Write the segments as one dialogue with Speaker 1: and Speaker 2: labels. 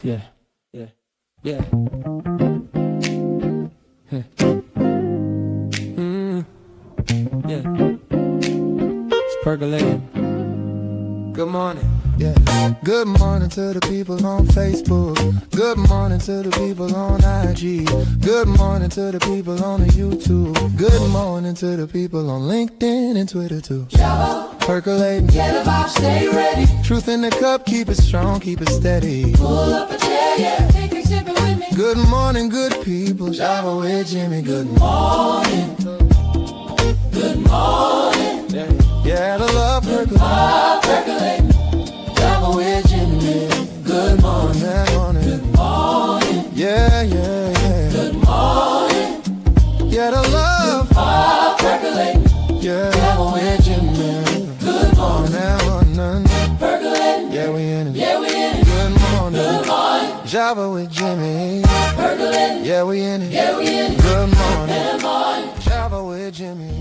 Speaker 1: Yeah, yeah, yeah. Yeah. It's percolating. Good morning. Yeah. Good morning to the people on Facebook. Good morning to the people on IG. Good morning to the people on the YouTube. Good morning to the people on LinkedIn and Twitter too. Java. Percolating. Get a vibe, stay ready. Truth in the cup, keep it strong, keep it steady. Pull up a chair, yeah. Take a sip with me. Good morning, good people. Java with Jimmy. Good morning. Good morning. Yeah, the love percolating. Love percolating. Java with Jimmy. Good morning. Good morning. Good morning. Yeah, yeah, yeah. Good morning. Yeah, the love percolating. Yeah, Java with Jimmy. Good morning. Percolating. Yeah, we in it. Yeah, we in it. Good morning. Good morning. Java with Jimmy. Percolating. Yeah, we in it. Yeah, we in it. Good morning. Good morning. Java with Jimmy.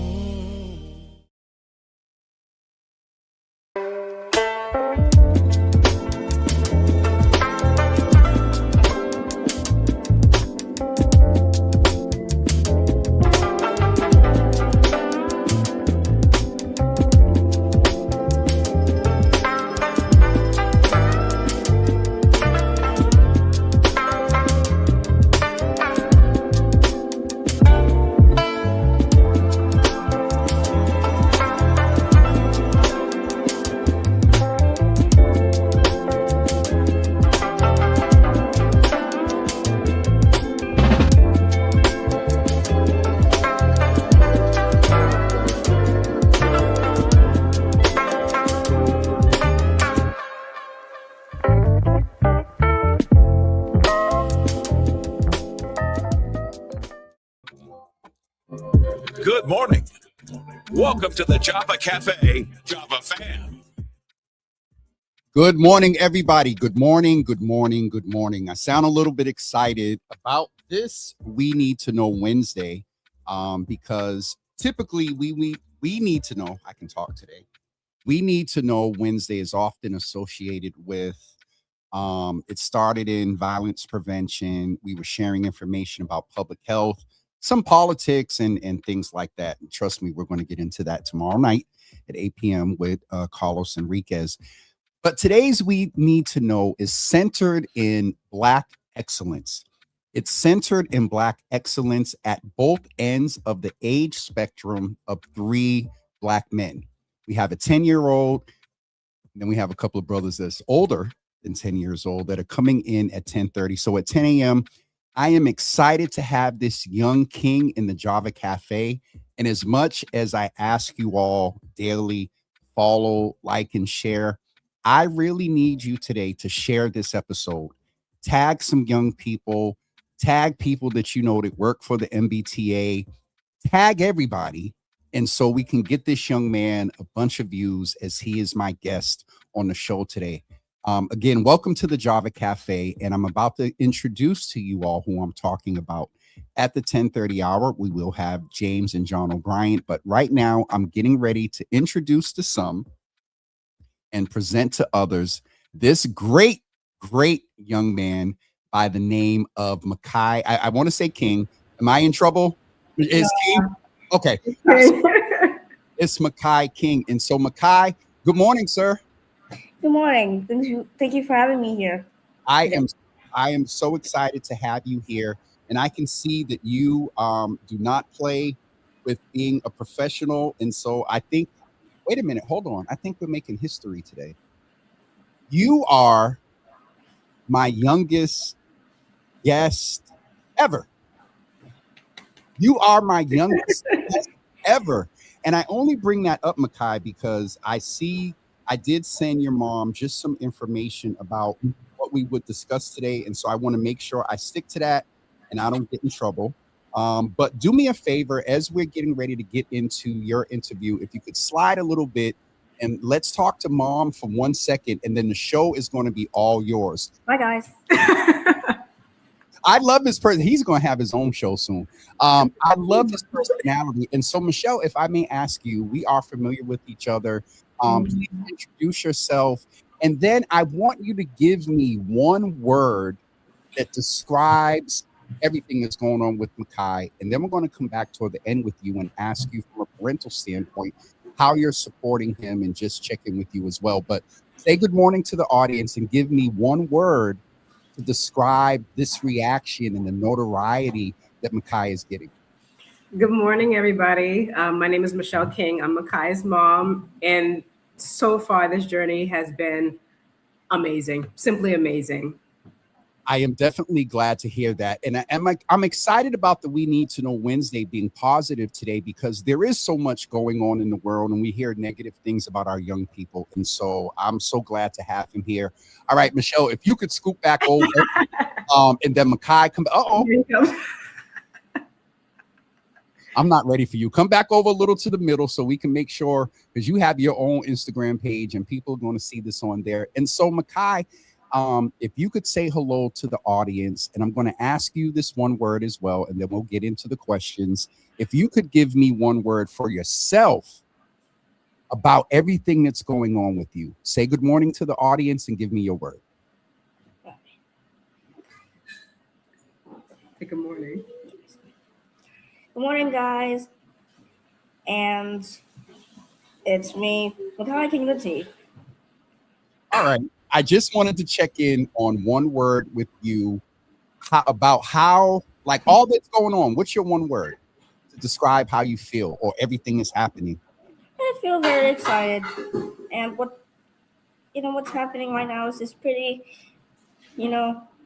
Speaker 2: Good morning. Welcome to the Java Cafe, Java fam.
Speaker 3: Good morning, everybody. Good morning, good morning, good morning. I sound a little bit excited about this We Need to Know Wednesday because typically we need to know, I can talk today. We Need to Know Wednesday is often associated with, it started in violence prevention. We were sharing information about public health, some politics and things like that. And trust me, we're going to get into that tomorrow night at 8 p.m. with Carlos Enriquez. But today's We Need to Know is centered in Black excellence. It's centered in Black excellence at both ends of the age spectrum of three Black men. We have a 10-year-old, and then we have a couple of brothers that's older than 10 years old that are coming in at 10:30. So at 10 a.m., I am excited to have this young king in the Java Cafe. And as much as I ask you all daily, follow, like, and share, I really need you today to share this episode. Tag some young people, tag people that you know that work for the MBTA, tag everybody. And so we can get this young man a bunch of views as he is my guest on the show today. Again, welcome to the Java Cafe, and I'm about to introduce to you all who I'm talking about. At the 10:30 hour, we will have James and John O'Brien, but right now I'm getting ready to introduce to some and present to others this great young man by the name of Makai. I want to say King. Am I in trouble? Is King? Okay. It's Makai King. And so Makai, good morning, sir.
Speaker 4: Good morning. Thank you for having me here.
Speaker 3: I am so excited to have you here, and I can see that you do not play with being a professional. And so I think, wait a minute, hold on. I think we're making history today. You are my youngest guest ever. You are my youngest guest ever. And I only bring that up, Makai, because I did send your mom just some information about what we would discuss today. And so I want to make sure I stick to that and I don't get in trouble. But do me a favor, as we're getting ready to get into your interview, if you could slide a little bit and let's talk to mom for 1 second, and then the show is going to be all yours.
Speaker 4: Bye, guys.
Speaker 3: I love this person. He's going to have his own show soon. I love his personality. And so, Michelle, if I may ask you, we are familiar with each other. Please introduce yourself And then I want you to give me one word that describes everything that's going on with Makai. And then we're going to come back toward the end with you and ask you from a parental standpoint how you're supporting him and just check in with you as well. But say good morning to the audience and give me one word to describe this reaction and the notoriety that Makai is getting.
Speaker 5: Good morning, everybody. My name is Michelle King. I'm Makai's mom. And so far, this journey has been amazing, simply amazing.
Speaker 3: I am definitely glad to hear that. And I'm excited about the We Need to Know Wednesday being positive today, because there is so much going on in the world and we hear negative things about our young people. And so I'm so glad to have him here. All right, Michelle, if you could scoop back over and then Makai come. I'm not ready for you. Come back over a little to the middle so we can make sure, because you have your own Instagram page and people are going to see this on there. And so Makai, if you could say hello to the audience, and I'm going to ask you this one word as well, and then we'll get into the questions. If you could give me one word for yourself about everything that's going on with you, say good morning to the audience and give me your word.
Speaker 5: Good morning.
Speaker 4: Good morning, guys. And it's me, Makai King the Tea.
Speaker 3: All right. I just wanted to check in on one word with you about how, like, all that's going on. What's your one word to describe how you feel or everything is happening?
Speaker 4: I feel very excited. And what's happening right now is just pretty,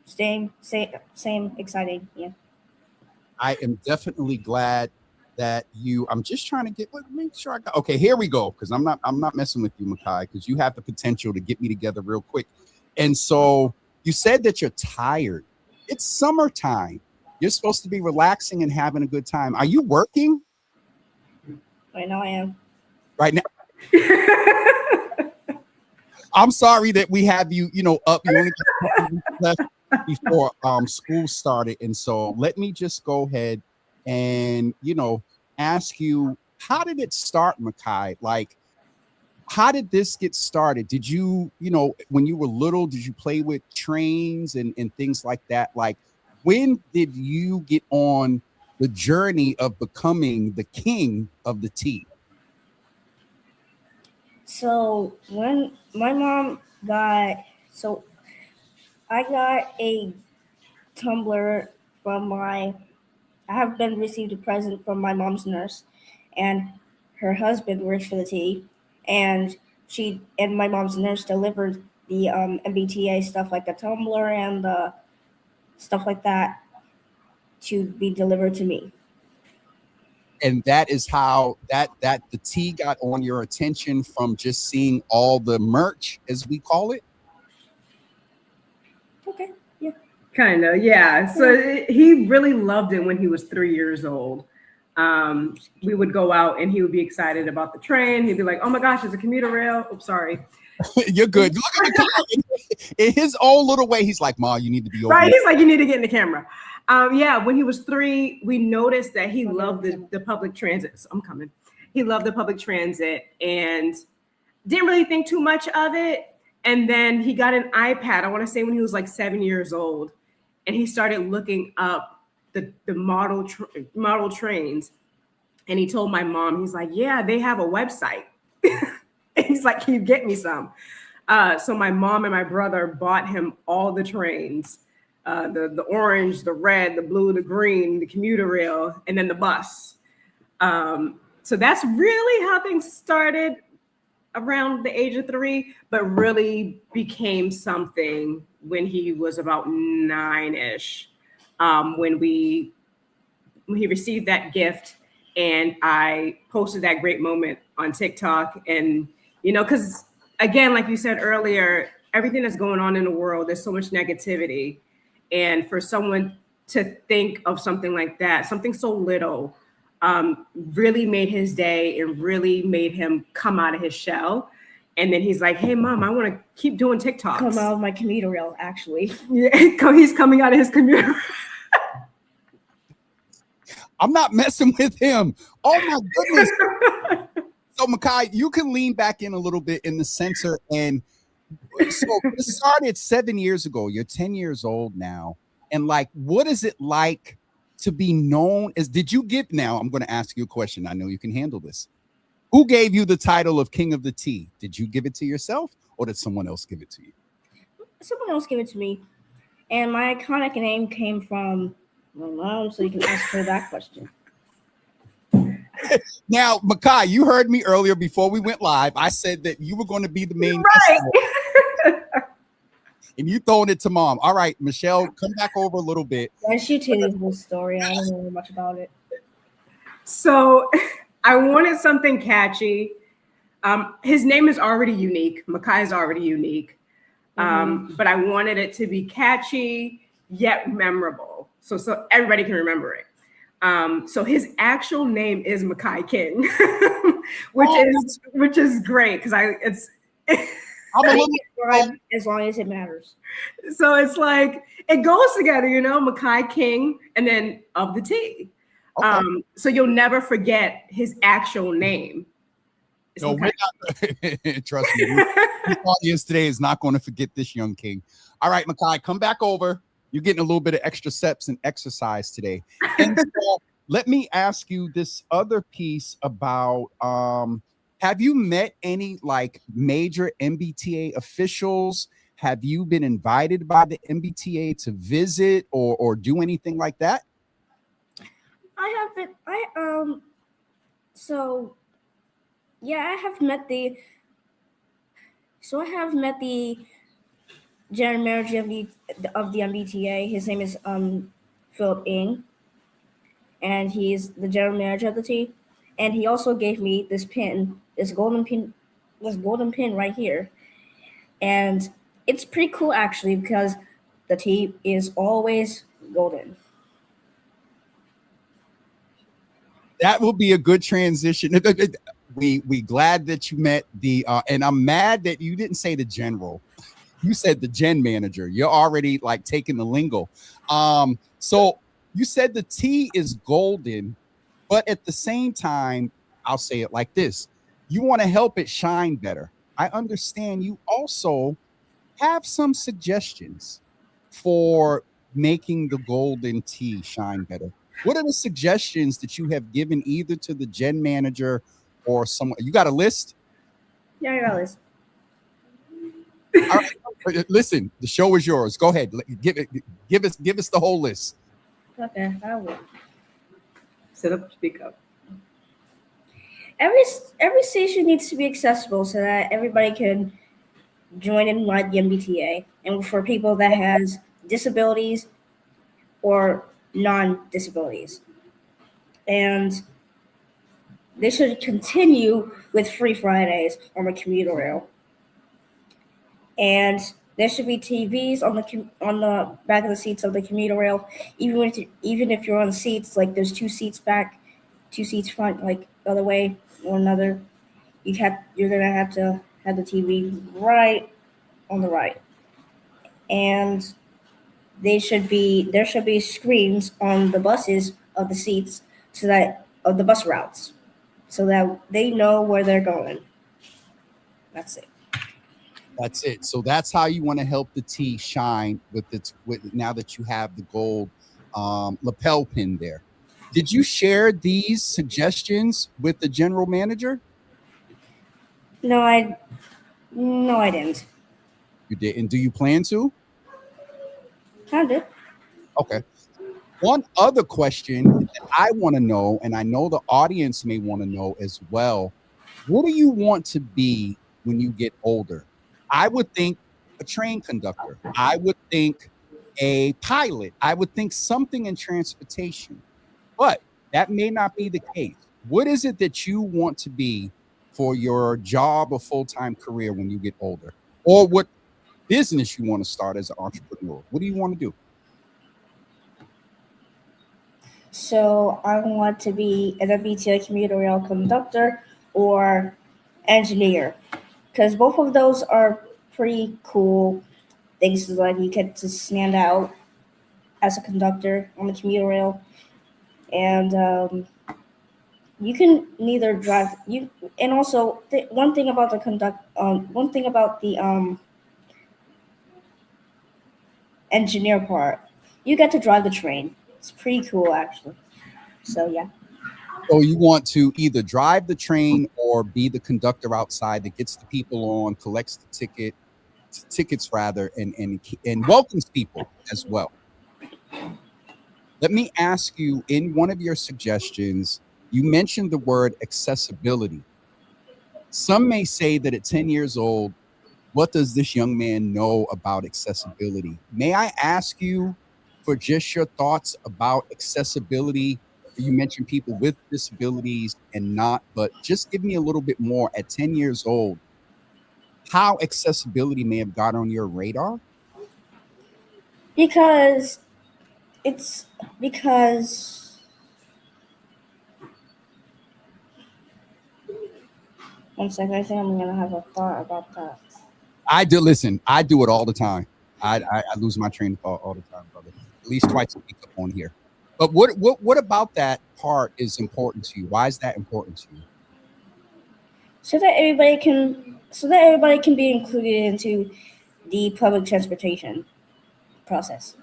Speaker 4: same exciting. Yeah.
Speaker 3: I am definitely glad that I'm just trying to make sure I got, okay, here we go. Cause I'm not messing with you, Makai, because you have the potential to get me together real quick. And so you said that you're tired. It's summertime. You're supposed to be relaxing and having a good time. Are you working?
Speaker 4: Right now I am.
Speaker 3: Right now. I'm sorry that we have you, up. You only got a couple weeks left before school started. And so let me just go ahead and, ask you, how did it start, Makai? Like, how did this get started? Did you, when you were little, did you play with trains and things like that? Like, when did you get on the journey of becoming the king of the tea?
Speaker 4: So when my mom I got a tumbler from I have been received a present from my mom's nurse, and her husband works for the tea, and my mom's nurse delivered the MBTA stuff like the tumbler and the stuff like that to be delivered to me.
Speaker 3: And that is how that the tea got on your attention, from just seeing all the merch, as we call it.
Speaker 4: Okay, yeah.
Speaker 5: Kind of, yeah. So he really loved it when he was 3 years old. We would go out and he would be excited about the train. He'd be like, "Oh my gosh, it's a commuter rail." Oops, sorry.
Speaker 3: You're good. Look at the in his own little way. He's like, "Ma, you need to be over
Speaker 5: right."
Speaker 3: here."
Speaker 5: He's like, "You need to get in the camera." Yeah, when he was 3, we noticed that he loved the public transit. So I'm coming. He loved the public transit and didn't really think too much of it. And then he got an iPad, I want to say when he was like 7 years old. And he started looking up the model trains. And he told my mom, he's like, "Yeah, they have a website." And he's like, "Can you get me some?" So my mom and my brother bought him all the trains. The orange, the red, the blue, the green, the commuter rail, and then the bus. So that's really how things started around the age of 3, but really became something when he was about 9-ish, when he received that gift, and I posted that great moment on TikTok. And, because again, like you said earlier, everything that's going on in the world, there's so much negativity. And for someone to think of something like that, something so little, really made his day and really made him come out of his shell. And then he's like, "Hey, Mom, I want to keep doing TikToks."
Speaker 4: Come out of my commuter rail, actually.
Speaker 5: Yeah, he's coming out of his commuter.
Speaker 3: I'm not messing with him. Oh my goodness. So Makai, you can lean back in a little bit in the censor, and So it started 7 years ago. You're 10 years old now. And like, what is it like to be known as? Did you get, now I'm going to ask you a question. I know you can handle this. Who gave you the title of King of the Tea? Did you give it to yourself or did someone else give it to you?
Speaker 4: Someone else gave it to me, and my iconic name came from my mom, so you can ask her that question.
Speaker 3: Now, Makai, you heard me earlier before we went live. I said that you were going to be the main guest, and you throwing it to mom. All right, Michelle, come back over a little bit.
Speaker 4: Why don't you tell me the whole story? I don't know much about it.
Speaker 5: So I wanted something catchy. His name is already unique. Makai is already unique. But I wanted it to be catchy yet memorable, so everybody can remember it. So his actual name is Makai King, which is great because
Speaker 3: I'm a little,
Speaker 4: as long as it matters.
Speaker 5: so it's like it goes together, Makai King and then of the tea.
Speaker 3: okay.
Speaker 5: So you'll never forget his actual name. It's
Speaker 3: No,
Speaker 5: Makai.
Speaker 3: we're not. Trust me. The audience today is not going to forget this young king. All right, Makai, come back over. You're getting a little bit of extra steps and exercise today. And so, let me ask you this other piece about, have you met any like major MBTA officials? Have you been invited by the MBTA to visit or do anything like that?
Speaker 4: I haven't. So yeah, I have met the. So I have met the general manager of the MBTA. His name is Philip Ng, and he's the general manager of the team. And he also gave me this pin, this golden pin right here, and it's pretty cool actually because the team is always golden.
Speaker 3: That will be a good transition. We glad that you met the and I'm mad that you didn't say the general. You said the gen manager. You're already like taking the lingo. So you said the tea is golden, but at the same time, I'll say it like this: you want to help it shine better. I understand you also have some suggestions for making the golden tea shine better. What are the suggestions that you have given either to the gen manager or someone? You got a list?
Speaker 4: Yeah, I got this.
Speaker 3: All right. Listen, the show is yours. Go ahead. Give us the whole list.
Speaker 4: Okay, I will.
Speaker 5: Sit up, speak up.
Speaker 4: Every station needs to be accessible so that everybody can join in like the MBTA, and for people that has disabilities or non-disabilities, and they should continue with free Fridays on the commuter rail, and there should be TVs on the back of the seats of the commuter rail, even if you're on seats like there's 2 seats back, 2 seats front, like the other way or another. You're gonna have to have the TV right on the right, and there should be screens on the buses of the seats of the bus routes, so that they know where they're going. That's it.
Speaker 3: That's it. So that's how you want to help the tea shine with now that you have the gold lapel pin there. Did you share these suggestions with the general manager?
Speaker 4: No, I didn't.
Speaker 3: You did. And do you plan to?
Speaker 4: I did.
Speaker 3: Okay. One other question that I want to know, and I know the audience may want to know as well, what do you want to be when you get older? I would think a train conductor. I would think a pilot. I would think something in transportation. But that may not be the case. What is it that you want to be for your job or full-time career when you get older? Or what business you want to start as an entrepreneur? What do you want to do?
Speaker 4: So I want to be an MBTA commuter rail conductor or engineer, because both of those are pretty cool things. Like you get to stand out as a conductor on the commuter rail, and you can neither drive you. And also, one thing about the engineer part. You get to drive the train. It's pretty cool, actually. So yeah.
Speaker 3: So you want to either drive the train or be the conductor outside that gets the people on, collects the tickets rather, and welcomes people as well. Let me ask you, in one of your suggestions, you mentioned the word accessibility. Some may say that at 10 years old, what does this young man know about accessibility? May I ask you for just your thoughts about accessibility? You mentioned people with disabilities and not, but just give me a little bit more at 10 years old, how accessibility may have got on your radar.
Speaker 4: Because it's because one second, I think I'm gonna have a thought about that.
Speaker 3: I do listen. I do it all the time. I lose my train of thought all the time, brother. At least twice a week up on here. But what about that part is important to you? Why is that important to you?
Speaker 4: So that everybody can be included into the public transportation process.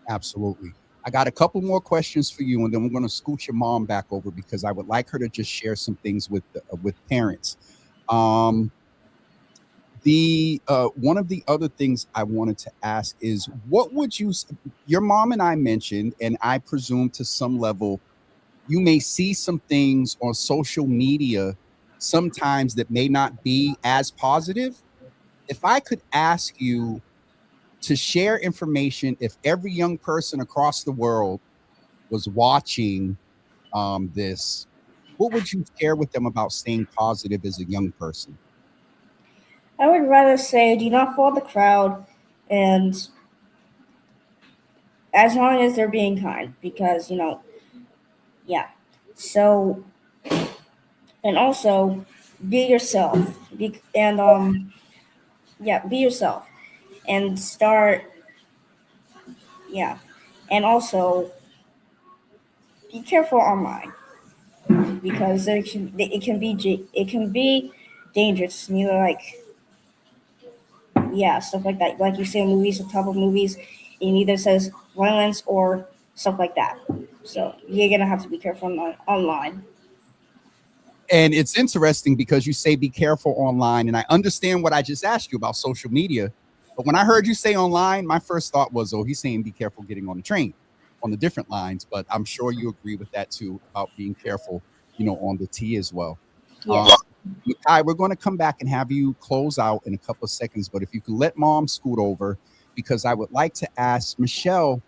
Speaker 3: Absolutely. I got a couple more questions for you, and then we're going to scoot your mom back over because I would like her to just share some things with parents. The one of the other things I wanted to ask is, what would you? Your mom and I mentioned, and I presume to some level, you may see some things on social media sometimes that may not be as positive. If I could ask you to share information, if every young person across the world was watching this, what would you share with them about staying positive as a young person?
Speaker 4: I would rather say do not follow the crowd, and as long as they're being kind, because yeah. So and also be yourself, be yourself, and start yeah, and also be careful online because it can be dangerous. And like stuff like that. Like you see in movies, the top of movies, it either says violence or stuff like that. So you're gonna have to be careful online.
Speaker 3: And it's interesting because you say be careful online, and I understand what I just asked you about social media. But when I heard you say online, my first thought was, oh, he's saying be careful getting on the train on the different lines. But I'm sure you agree with that too about being careful, on the T as well.
Speaker 4: Yes.
Speaker 3: Makai, we're going to come back and have you close out in a couple of seconds. But if you can let mom scoot over, because I would like to ask Michelle,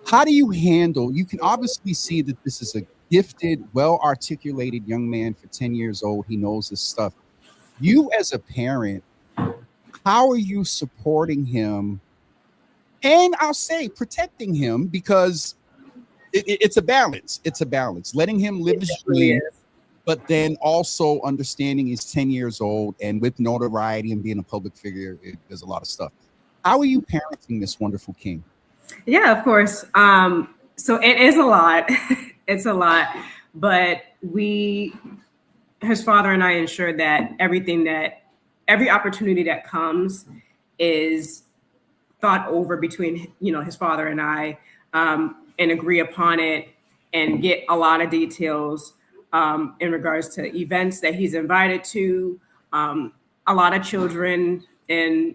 Speaker 3: how do you handle? You can obviously see that this is a gifted, well-articulated young man for 10 years old. He knows this stuff. You as a parent, how are you supporting him? And I'll say protecting him, because it's a balance. It's a balance. Letting him live his dream, but then also understanding he's 10 years old and with notoriety and being a public figure, there's a lot of stuff. How are you parenting this wonderful king?
Speaker 5: Yeah, of course. So it is a lot. It's a lot, but his father and I ensure that every opportunity that comes is thought over between, his father and I, and agree upon it and get a lot of details in regards to events that he's invited to. A lot of children and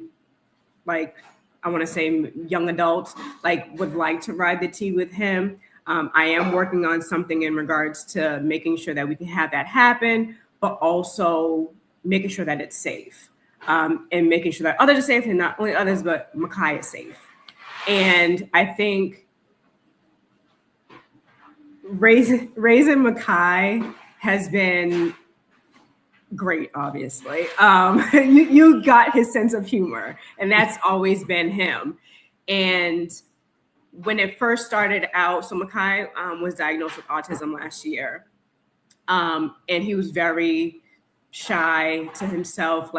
Speaker 5: I want to say young adults would like to ride the T with him. I am working on something in regards to making sure that we can have that happen, but also making sure that it's safe, and making sure that others are safe, and not only others, but Makai is safe. And I think raising Makai has been great, obviously. You got his sense of humor, and that's always been him. And when it first started out, so Makai was diagnosed with autism last year. And he was very shy to himself.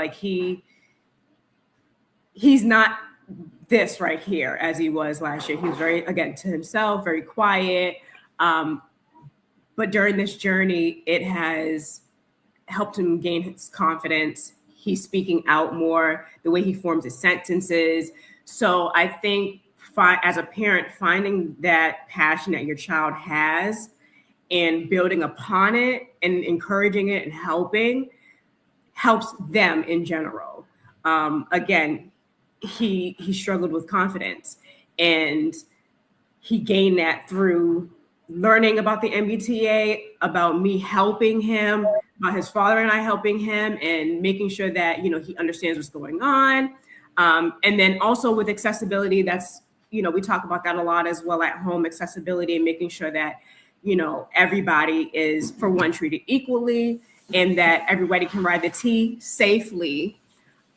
Speaker 5: He's not this right here as he was last year. He was very, again, to himself, very quiet. But during this journey, it has helped him gain his confidence. He's speaking out more, the way he forms his sentences. So I think as a parent, finding that passion that your child has and building upon it and encouraging it and helps them in general. Again, he struggled with confidence, and he gained that through learning about the MBTA, about me helping him, about his father and I helping him, and making sure that he understands what's going on. And then also with accessibility, that's we talk about that a lot as well at home, accessibility, and making sure that everybody is, for one, treated equally, and that everybody can ride the T safely.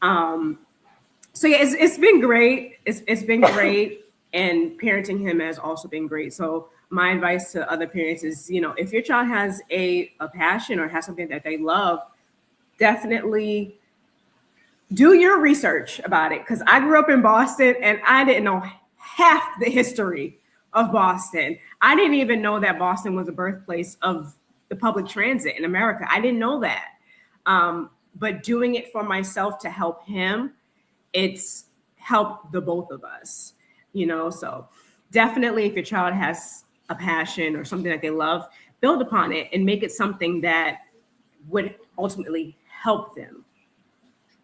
Speaker 5: So yeah, it's been great. It's been great, and parenting him has also been great. So my advice to other parents is, if your child has a passion or has something that they love, definitely do your research about it. Because I grew up in Boston, and I didn't know half the history of Boston. I didn't even know that Boston was the birthplace of the public transit in America. I didn't know that. But doing it for myself to help him, it's helped the both of us, so definitely if your child has a passion or something that they love, build upon it and make it something that would ultimately help them.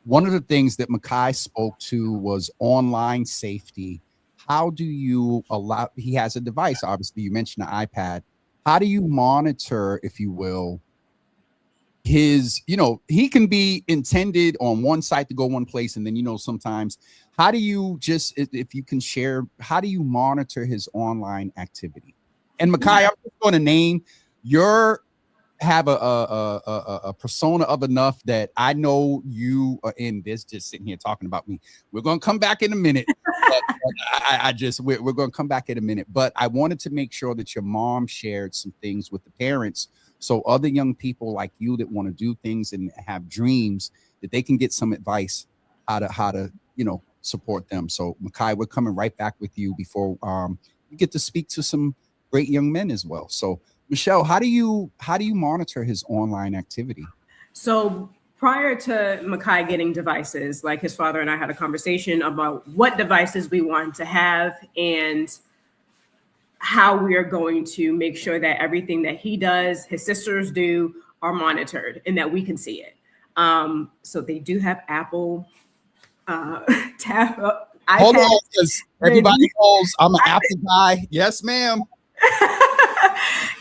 Speaker 3: One of the things that Makai spoke to was online safety. How do you allow, he has a device, obviously you mentioned the iPad. How do you monitor, if you will, his, he can be intended on one site to go one place, and then sometimes, how do you just, if you can share, how do you monitor his online activity? And Makai, I'm just going to name, have a persona of enough that I know you are in this, just sitting here talking about me. We're going to come back in a minute. We're going to come back in a minute, but I wanted to make sure that your mom shared some things with the parents, so other young people like you that want to do things and have dreams, that they can get some advice how to support them. So Makai, we're coming right back with you before you get to speak to some great young men as well. So Michelle, how do you monitor his online activity?
Speaker 5: So prior to Makai getting devices, like his father and I had a conversation about what devices we want to have and how we are going to make sure that everything that he does, his sisters do, are monitored and that we can see it. So they do have Apple tab.
Speaker 3: Hold on, because everybody knows I'm an Apple guy. Yes, ma'am.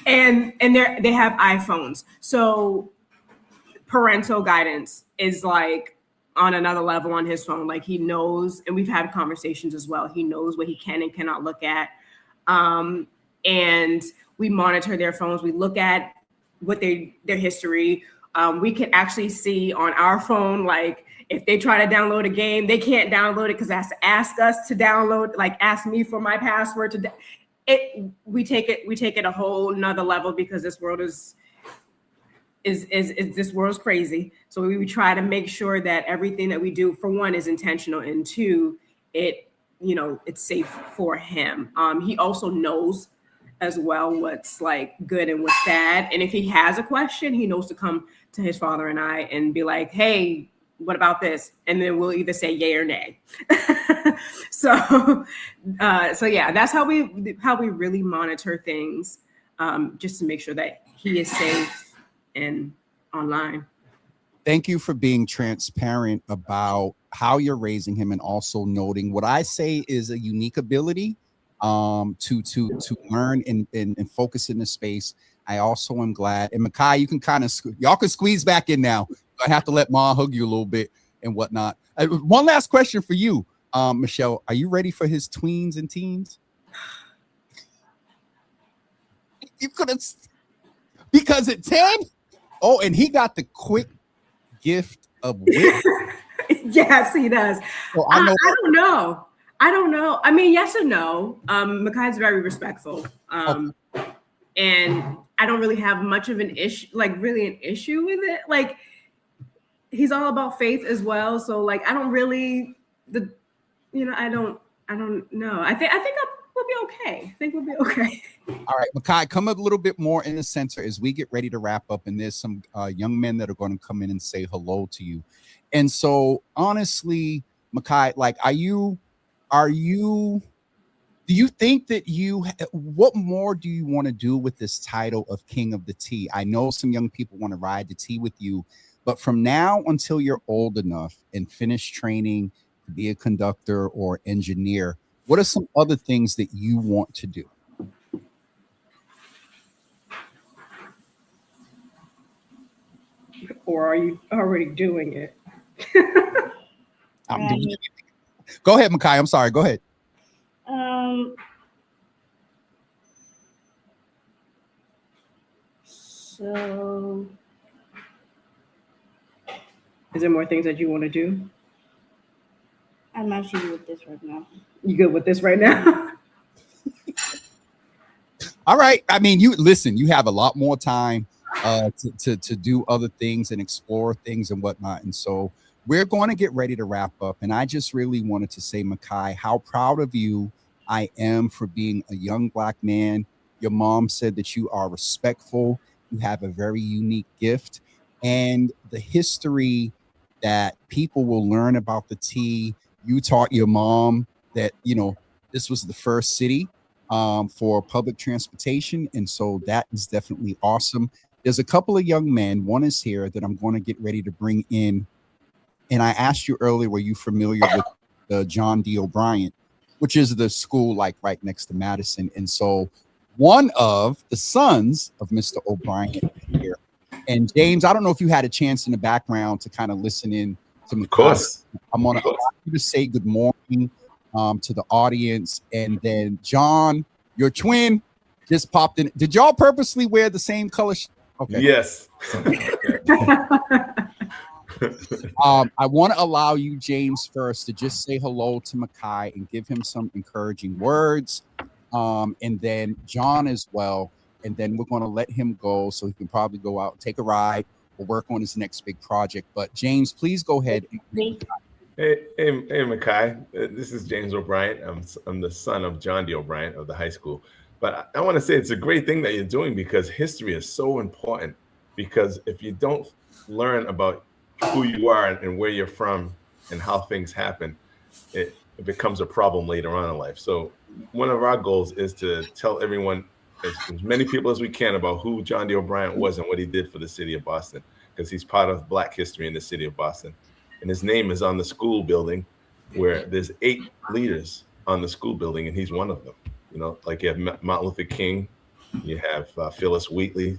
Speaker 5: and they have iPhones. So parental guidance is like on another level on his phone. Like he knows, and we've had conversations as well. He knows what he can and cannot look at. And we monitor their phones. We look at what their history. We can actually see on our phone, like if they try to download a game, they can't download it because it has to ask us to download, like ask me for my password to we take it a whole nother level, because this world is this world's crazy. So we try to make sure that everything that we do, for one, is intentional, and two, it's safe for him. He also knows as well what's like good and what's bad. And if he has a question, he knows to come to his father and I and be like, hey, what about this? And then we'll either say yay or nay. So yeah, that's how we really monitor things, just to make sure that he is safe and online.
Speaker 3: Thank you for being transparent about how you're raising him, and also noting what I say is a unique ability to learn and focus in this space. I also am glad, and Makai, you can y'all can squeeze back in now. I have to let Ma hug you a little bit and whatnot. One last question for you, Michelle. Are you ready for his tweens and teens? You could have, because at 10, and he got the quick gift of wit.
Speaker 5: Yes, he does.
Speaker 3: So
Speaker 5: I don't know. I mean, yes and no. Makai's very respectful. And I don't really have much of an issue, with it. Like, he's all about faith as well. So like, I don't really, I don't know. I think we'll be okay. I think we'll be okay.
Speaker 3: All right, Makai, come a little bit more in the center as we get ready to wrap up. And there's some young men that are going to come in and say hello to you. And so honestly, Makai, like, are you do you think that what more do you want to do with this title of King of the Tea? I know some young people want to ride the tea with you, but from now until you're old enough and finish training to be a conductor or engineer, what are some other things that you want to do?
Speaker 5: Or are you already doing it?
Speaker 3: Go ahead, Makai. I'm sorry. Go ahead.
Speaker 4: So
Speaker 5: Is there more things that you want to do?
Speaker 4: I'm actually good with this right now.
Speaker 5: You good with this right now?
Speaker 3: All right. I mean, you have a lot more time to do other things and explore things and whatnot. And so we're going to get ready to wrap up. And I just really wanted to say, Makai, how proud of you I am for being a young Black man. Your mom said that you are respectful. You have a very unique gift, and the history that people will learn about the tea. You taught your mom that, this was the first city for public transportation. And so that is definitely awesome. There's a couple of young men. One is here that I'm going to get ready to bring in. And I asked you earlier, were you familiar with the John D. O'Brien, which is the school like right next to Madison? And so one of the sons of Mr. O'Brien is here. And James, I don't know if you had a chance in the background to kind of listen in to Makai.
Speaker 6: Of course.
Speaker 3: I'm going to allow you to say good morning to the audience. And then John, your twin, just popped in. Did y'all purposely wear the same color? Okay.
Speaker 6: Yes.
Speaker 3: I want to allow you, James, first to just say hello to Makai and give him some encouraging words. And then John as well. And then we're going to let him go so he can probably go out and take a ride or work on his next big project. But James, please go ahead.
Speaker 6: Hey, Makai. This is James O'Brien. I'm the son of John D. O'Brien of the high school. But I want to say it's a great thing that you're doing, because history is so important. Because if you don't learn about who you are and where you're from and how things happen, it becomes a problem later on in life. So one of our goals is to tell everyone, as many people as we can, about who John D. O'Brien was and what he did for the city of Boston, because he's part of Black history in the city of Boston. And his name is on the school building, where there's 8 leaders on the school building, and he's one of them. Like you have Martin Luther King, you have Phyllis Wheatley,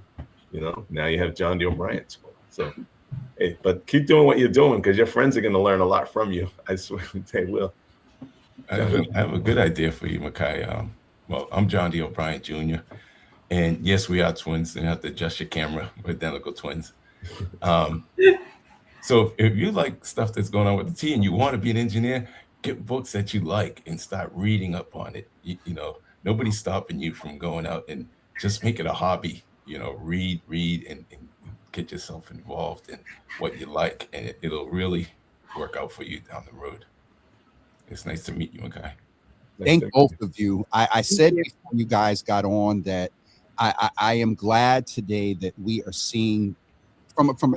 Speaker 6: now you have John D. O'Brien. So, hey, but keep doing what you're doing, because your friends are going to learn a lot from you. I swear they will.
Speaker 7: I have a good idea for you, Makai. Well, I'm John D. O'Brien Jr. And yes, we are twins, and you have to adjust your camera. We're identical twins. So if you like stuff that's going on with the tea and you want to be an engineer, get books that you like and start reading up on it. Nobody's stopping you from going out, and just make it a hobby. Read and get yourself involved in what you like, and it'll really work out for you down the road. It's nice to meet you, Makai.
Speaker 3: Thank both of you. I said before you guys got on that I am glad today that we are seeing from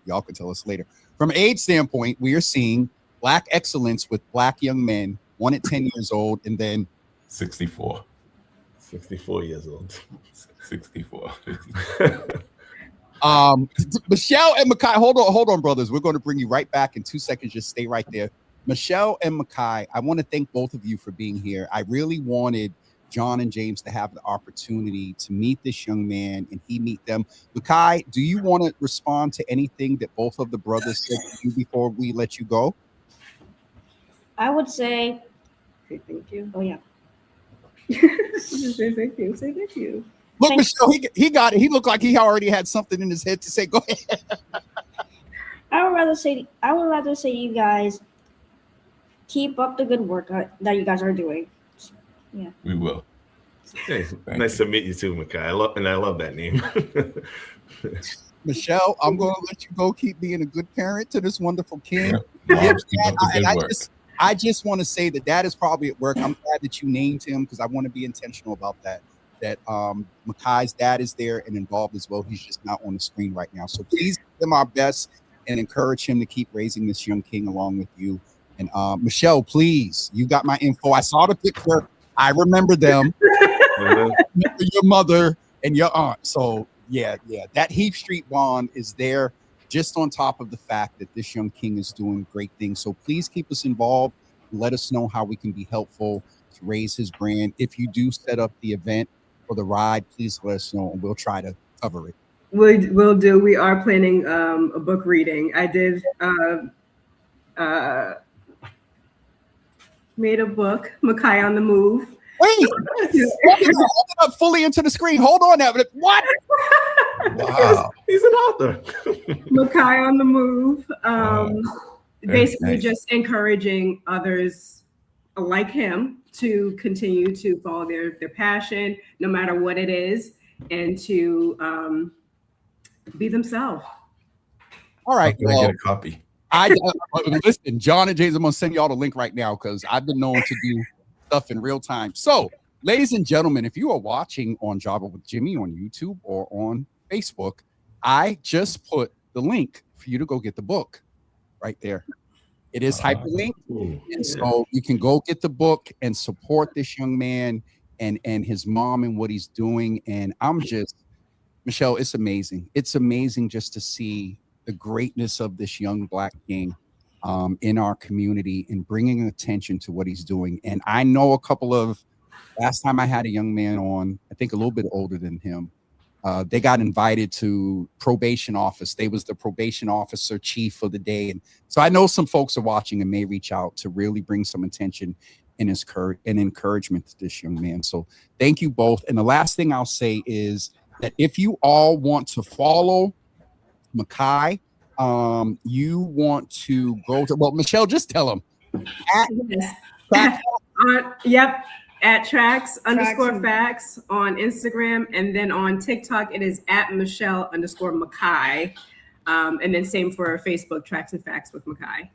Speaker 3: y'all can tell us later, from an age standpoint, we are seeing Black excellence with Black young men, one at 10 years old and then
Speaker 7: 64
Speaker 6: years old.
Speaker 7: 64.
Speaker 3: Michelle and Makai, hold on, brothers. We're going to bring you right back in 2 seconds. Just stay right there. Michelle and Makai, I want to thank both of you for being here. I really wanted John and James to have the opportunity to meet this young man and he meet them. Makai, do you want to respond to anything that both of the brothers said to you before we let you go?
Speaker 4: I would say,
Speaker 5: Say thank you.
Speaker 4: oh yeah.
Speaker 5: Say thank you. Say thank you.
Speaker 3: Look, Michelle, he got it. He looked like he already had something in his head to say. Go ahead.
Speaker 4: I would rather say you guys keep up the good work that you guys are doing. Yeah.
Speaker 7: We will.
Speaker 6: Hey, nice to meet you too, Makai. I love that name.
Speaker 3: Michelle, I'm going to let you go. Keep being a good parent to this wonderful kid.
Speaker 7: Yeah.
Speaker 3: I just want to say that is probably at work. I'm glad that you named him because I want to be intentional about that. That Makai's dad is there and involved as well. He's just not on the screen right now. So please give him our best and encourage him to keep raising this young king along with you. And Michelle, please, you got my info. I saw the picture. I remember them. Remember your mother and your aunt. So yeah, that Heath Street bond is there, just on top of the fact that this young king is doing great things. So please keep us involved. Let us know how we can be helpful to raise his brand. If you do set up the event or the ride, please let us know and we'll try to cover it.
Speaker 5: We'll do. We are planning a book reading. I did made a book, Makai on the Move.
Speaker 3: Wait, hold it up fully into the screen. Hold on now. What?
Speaker 6: Wow. He's an author.
Speaker 5: Makai on the Move. Basically
Speaker 7: nice.
Speaker 5: just encouraging others like him to continue to follow their passion, no matter what it is, and to be themselves.
Speaker 3: All right.
Speaker 7: Can I get a copy?
Speaker 3: Listen, John and James, I'm going to send y'all the link right now because I've been known to do stuff in real time. So, ladies and gentlemen, if you are watching on Java with Jimmy on YouTube or on Facebook, I just put the link for you to go get the book right there. It is hyperlinked, and so you can go get the book and support this young man and his mom and what he's doing. And I'm just, Michelle, it's amazing. It's amazing just to see the greatness of this young Black king in our community and bringing attention to what he's doing. And I know a couple of, last time I had a young man on, I think a little bit older than him, they got invited to probation office. They was the probation officer chief for the day. And so I know some folks are watching and may reach out to really bring some attention and encouragement to this young man. So thank you both. And the last thing I'll say is that if you all want to follow Makai, you want to go to, well, Michelle, just tell them.
Speaker 5: Yep. At tracks_facts on Instagram, and then on TikTok it is at Michelle_Makai, and then same for Facebook, Tracks and Facts with Makai.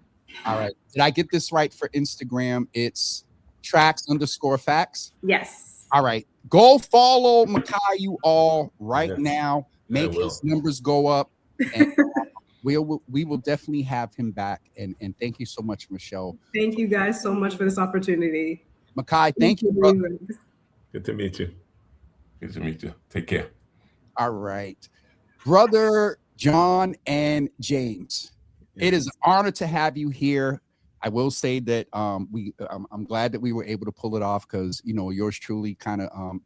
Speaker 3: All right, did I get this right for Instagram? It's tracks_facts.
Speaker 5: Yes.
Speaker 3: All right, go follow Makai, you all right now. Make his numbers go up, and we will definitely have him back. And thank you so much, Michelle.
Speaker 5: Thank you guys so much for this opportunity.
Speaker 3: Makai, thank you, brother.
Speaker 6: Good to meet you.
Speaker 7: Good to meet you. Take care.
Speaker 3: All right. Brother John and James, it is an honor to have you here. I will say that I'm glad that we were able to pull it off because, you know, yours truly kind of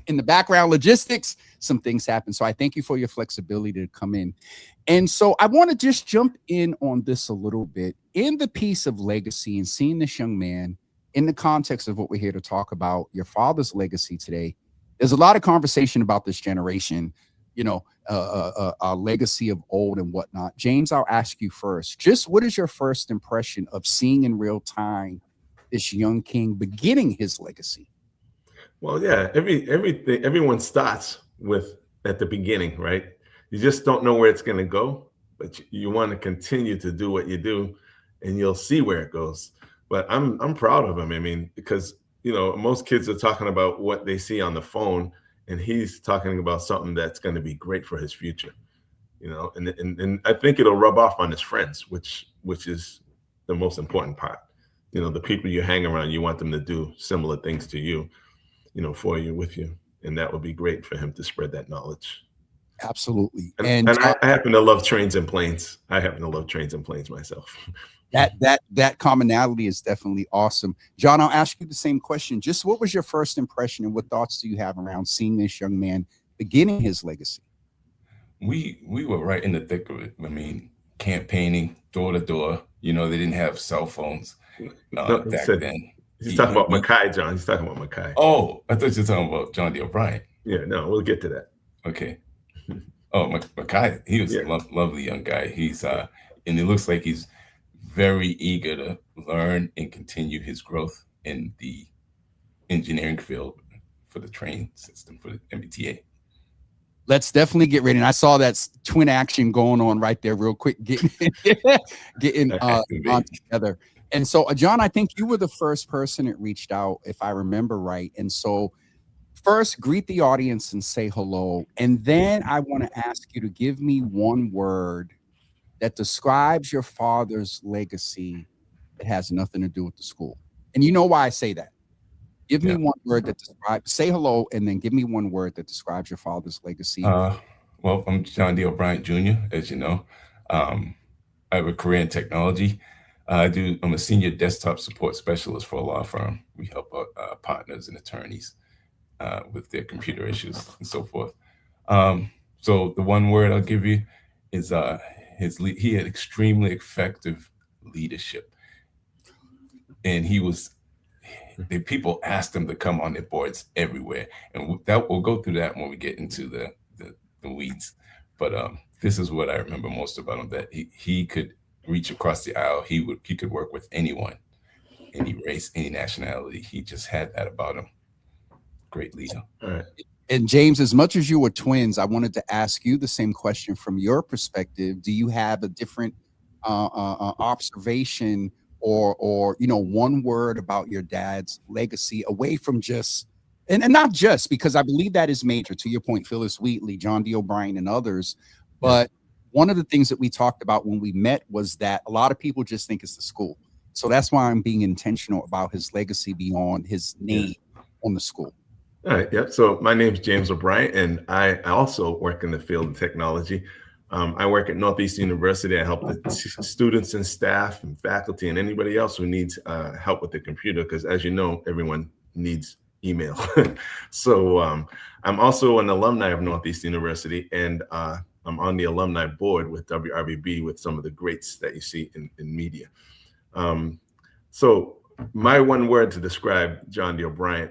Speaker 3: in the background logistics, some things happen. So I thank you for your flexibility to come in. And so I want to just jump in on this a little bit. In the piece of legacy and seeing this young man, in the context of what we're here to talk about, your father's legacy today, there's a lot of conversation about this generation, you know, a legacy of old and whatnot. James, I'll ask you first. Just what is your first impression of seeing in real time this young king beginning his legacy?
Speaker 6: Well, yeah, everyone starts with at the beginning, right? You just don't know where it's going to go, but you want to continue to do what you do, and you'll see where it goes. But I'm proud of him. I mean, because, you know, most kids are talking about what they see on the phone, and he's talking about something that's going to be great for his future, you know, and I think it'll rub off on his friends, which is the most important part. You know, the people you hang around, you want them to do similar things to you, you know, for you, with you. And that would be great for him to spread that knowledge.
Speaker 3: Absolutely.
Speaker 6: And I happen to love trains and planes. I happen to love trains and planes myself.
Speaker 3: That commonality is definitely awesome. John, I'll ask you the same question. Just what was your first impression and what thoughts do you have around seeing this young man beginning his legacy?
Speaker 7: We were right in the thick of it. I mean, campaigning door to door. You know, they didn't have cell phones back then.
Speaker 6: He's talking about Makai, John. He's talking about Makai.
Speaker 7: Oh, I thought you were talking about John D. O'Brien.
Speaker 6: Yeah, no, we'll get to that.
Speaker 7: Okay. Oh, Makai, he was a lovely young guy. He's and it looks like he's very eager to learn and continue his growth in the engineering field for the train system, for the MBTA.
Speaker 3: Let's definitely get ready. And I saw that twin action going on right there real quick, getting on together. And so, John, I think you were the first person that reached out, if I remember right. And so first, greet the audience and say hello. And then I want to ask you to give me one word that describes your father's legacy it has nothing to do with the school. And you know why I say that? Give me one word that describes, say hello, and then give me one word that describes your father's legacy.
Speaker 7: Well, I'm John D. O'Brien Jr., as you know. I have a career in technology. I'm a senior desktop support specialist for a law firm. We help partners and attorneys with their computer issues and so forth. So the one word I'll give you is he had extremely effective leadership. And the people asked him to come on their boards everywhere. And we'll go through that when we get into the weeds. But this is what I remember most about him, that he could reach across the aisle. He could work with anyone, any race, any nationality. He just had that about him. Great leader.
Speaker 6: All right.
Speaker 3: And James, as much as you were twins, I wanted to ask you the same question from your perspective. Do you have a different observation or one word about your dad's legacy away from just, and not just, because I believe that is major, to your point, Phyllis Wheatley, John D. O'Brien, and others. But one of the things that we talked about when we met was that a lot of people just think it's the school. So that's why I'm being intentional about his legacy beyond his name on the school.
Speaker 6: All right. Yep. So my name is James O'Brien, and I also work in the field of technology. I work at Northeast University. I help the students and staff and faculty and anybody else who needs help with the computer, because as you know, everyone needs email. So I'm also an alumni of Northeast University, and I'm on the alumni board with WRBB with some of the greats that you see in media. So my one word to describe John D. O'Brien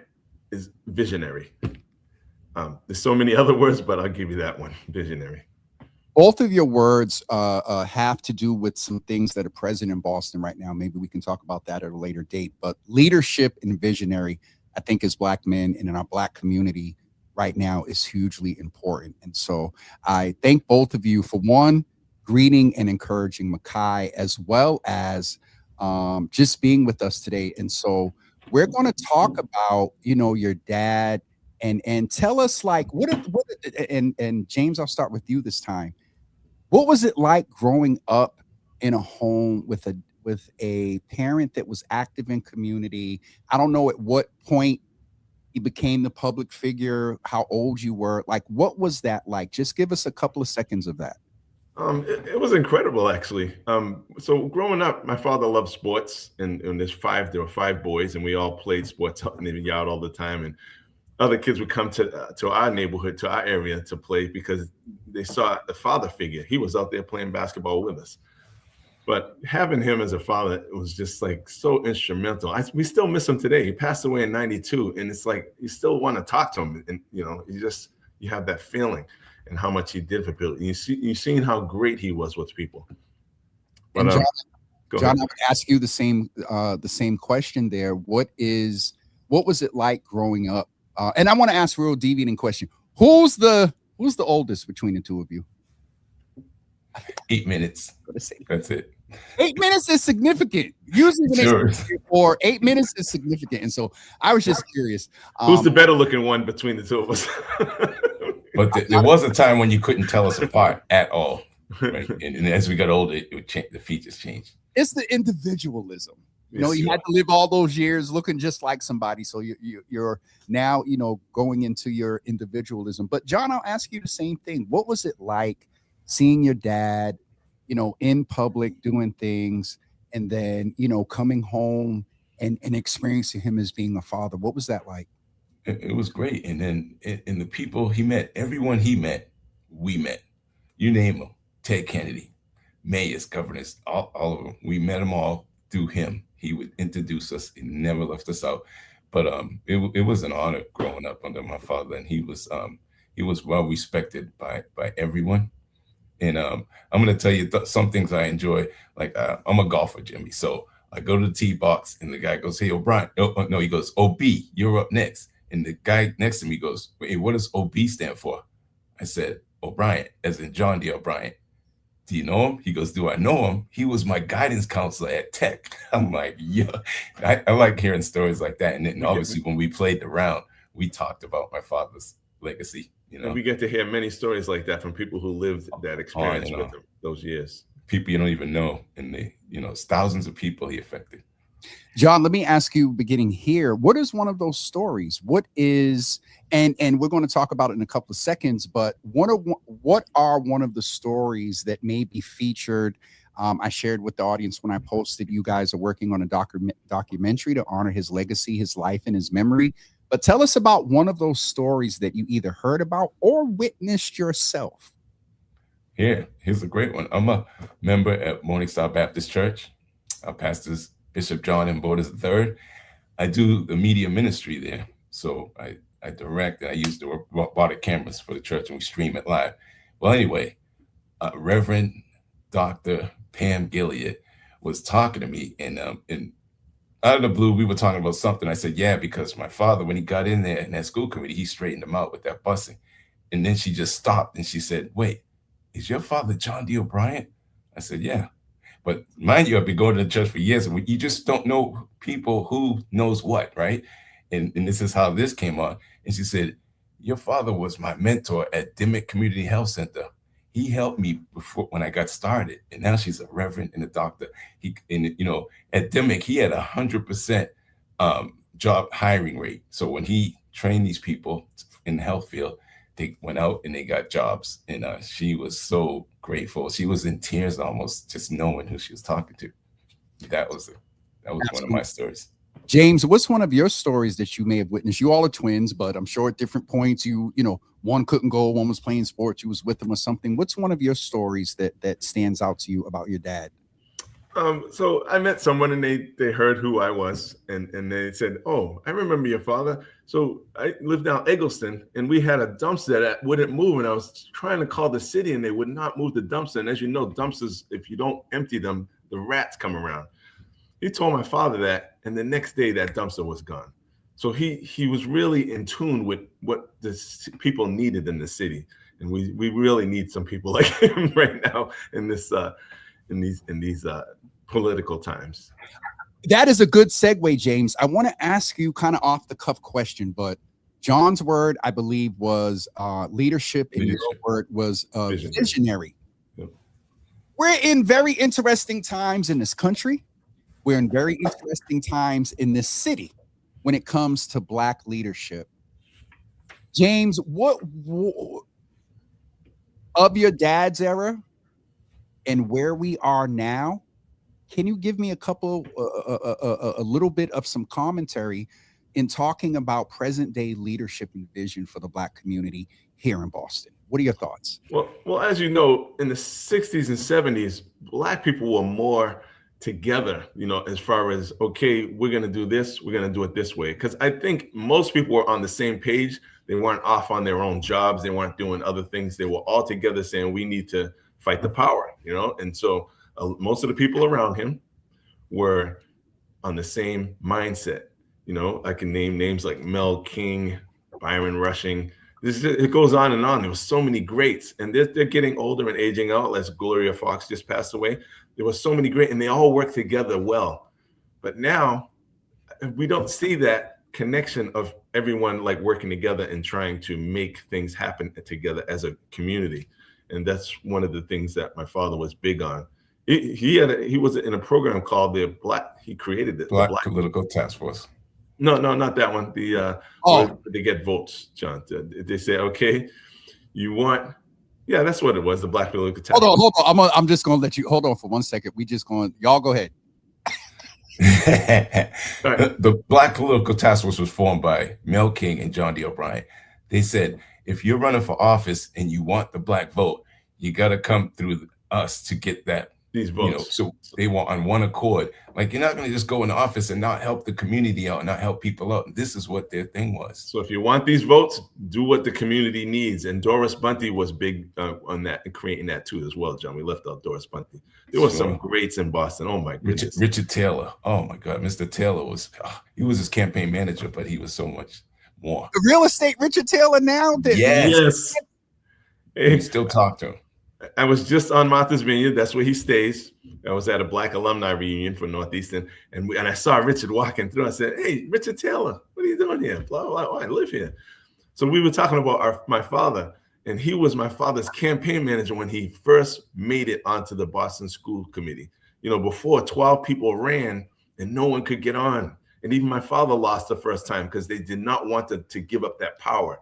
Speaker 6: is visionary. There's so many other words, but I'll give you that one, visionary.
Speaker 3: Both of your words have to do with some things that are present in Boston right now. Maybe we can talk about that at a later date. But leadership and visionary, I think, as Black men and in our Black community right now is hugely important. And so I thank both of you for, one, greeting and encouraging Makai, as well as just being with us today. And so we're going to talk about, your dad and tell us, like, and James, I'll start with you this time. What was it like growing up in a home with a parent that was active in community? I don't know at what point he became the public figure, how old you were. Like, what was that like? Just give us a couple of seconds of that.
Speaker 6: It was incredible, actually. So growing up, my father loved sports, and there were 5 boys, and we all played sports out in the yard all the time. And other kids would come to our neighborhood, to our area to play because they saw the father figure. He was out there playing basketball with us. But having him as a father, it was just like so instrumental. We still miss him today. He passed away in '92, and it's like you still want to talk to him, and you have that feeling and how much he did for people. You've seen how great he was with people. But,
Speaker 3: and John, I would ask you the same question there. What was it like growing up? And I want to ask a real deviating question. Who's the oldest between the two of you?
Speaker 7: 8 minutes. That's it.
Speaker 3: 8 minutes is significant. Usually when or 8 minutes is significant. And so I was just curious.
Speaker 6: Who's the better looking one between the two of us?
Speaker 7: But there was a time when you couldn't tell us apart at all. Right? And as we got older, the features changed.
Speaker 3: It's the individualism. You had to live all those years looking just like somebody. So you're now, going into your individualism. But John, I'll ask you the same thing. What was it like seeing your dad, in public doing things, and then, coming home and experiencing him as being a father? What was that like?
Speaker 7: It was great. And then in the people he met, everyone he met, we met. You name them. Ted Kennedy, mayors, governors, all of them. We met them all through him. He would introduce us. He never left us out. But it was an honor growing up under my father, and he was well respected by everyone. And I'm going to tell you some things I enjoy. Like I'm a golfer, Jimmy. So I go to the tee box, and the guy goes, "Hey, O'Brien." No, he goes, "OB, you're up next." And the guy next to me goes, "Hey, what does OB stand for?" I said, "O'Brien," as in John D. O'Brien. "Do you know him?" He goes, "Do I know him? He was my guidance counselor at Tech." I'm like, yeah. I like hearing stories like that. And then obviously when we played the round, we talked about my father's legacy.
Speaker 6: And we get to hear many stories like that from people who lived that experience with him those years.
Speaker 7: people you don't even know, and it's thousands of people he affected.
Speaker 3: John, let me ask you, beginning here, what is one of those stories? What is, and we're going to talk about it in a couple of seconds, but what are one of the stories that may be featured? I shared with the audience when I posted, you guys are working on a documentary to honor his legacy, his life, and his memory. But tell us about one of those stories that you either heard about or witnessed yourself.
Speaker 7: Here's a great one. I'm a member at Morningstar Baptist Church. Our pastor's Bishop John M. Borders III. I do the media ministry there. So I direct, and I use the robotic cameras for the church, and we stream it live. Well, anyway, Reverend Dr. Pam Gilead was talking to me, and out of the blue, we were talking about something. I said, yeah, because my father, when he got in there in that school committee, he straightened him out with that busing. And then she just stopped and she said, wait, is your father John D. O'Brien? I said, yeah. But mind you, I've been going to the church for years, and you just don't know people who knows what, right? And this is how this came on. And she said, your father was my mentor at Dimmick Community Health Center. He helped me before when I got started, and now she's a reverend and a doctor. At Dimmick, he had 100% job hiring rate. So when he trained these people in the health field, they went out and they got jobs. And she was so grateful. She was in tears almost just knowing who she was talking to. That was one of my stories.
Speaker 3: James, what's one of your stories that you may have witnessed? You all are twins, but I'm sure at different points, one couldn't go, one was playing sports, you was with them or something. What's one of your stories that stands out to you about your dad?
Speaker 6: So I met someone, and they heard who I was, and they said, oh, I remember your father. So I lived down Eggleston, and we had a dumpster that wouldn't move, and I was trying to call the city, and they would not move the dumpster. And as you know, dumpsters, if you don't empty them, the rats come around. He told my father that, and the next day that dumpster was gone. So he was really in tune with what the people needed in the city, and we really need some people like him right now in this in these political times.
Speaker 3: That is a good segue, James. I want to ask you kind of off the cuff question, but John's word, I believe, was leadership, and your word was visionary.
Speaker 6: Yep.
Speaker 3: We're in very interesting times in this country. We're in very interesting times in this city when it comes to Black leadership. James, what of your dad's era and where we are now, can you give me a little bit of some commentary in talking about present day leadership and vision for the Black community here in Boston? What are your thoughts?
Speaker 6: Well, as you know, in the 60s and 70s, Black people were more together, as far as, okay, we're going to do this, we're going to do it this way. Because I think most people were on the same page. They weren't off on their own jobs. They weren't doing other things. They were all together saying, we need to fight the power, And so most of the people around him were on the same mindset. I can name names like Mel King, Byron Rushing. It goes on and on. There were so many greats, and they're getting older and aging out. As Gloria Fox just passed away, there were so many great, and they all work together well. But now we don't see that connection of everyone like working together and trying to make things happen together as a community. And that's one of the things that my father was big on. He was in a program called he created the
Speaker 7: Black Political Task Force.
Speaker 6: No, not that one. Where they get votes, John. They say, okay, you want, that's what it was, the Black Political Task Force.
Speaker 3: Hold on. I'm just going to let you, hold on for 1 second. Y'all go ahead.
Speaker 6: Right.
Speaker 7: The Black Political Task Force was formed by Mel King and John D. O'Brien. They said, if you're running for office and you want the Black vote, you got to come through us to get these votes. So they were on one accord. Like, you're not going to just go in the office and not help the community out and not help people out. This is what their thing was.
Speaker 6: So if you want these votes, do what the community needs. And Doris Bunty was big on that and creating that too as well, John. We left out Doris Bunty. There were some greats in Boston. Oh my goodness.
Speaker 7: Richard Taylor. Oh my God. Mr. Taylor he was his campaign manager, but he was so much more.
Speaker 3: The real estate Richard Taylor now?
Speaker 6: Yes.
Speaker 7: You still talk to him.
Speaker 6: I was just on Martha's Vineyard. That's where he stays. I was at a Black alumni reunion for Northeastern, and I saw Richard walking through. I said, "Hey, Richard Taylor, what are you doing here?" Blah, blah, blah. I live here. So we were talking about my father, And he was my father's campaign manager when he first made it onto the Boston School Committee. You know, before 12 people ran and no one could get on. And even my father lost the first time because they did not want to give up that power.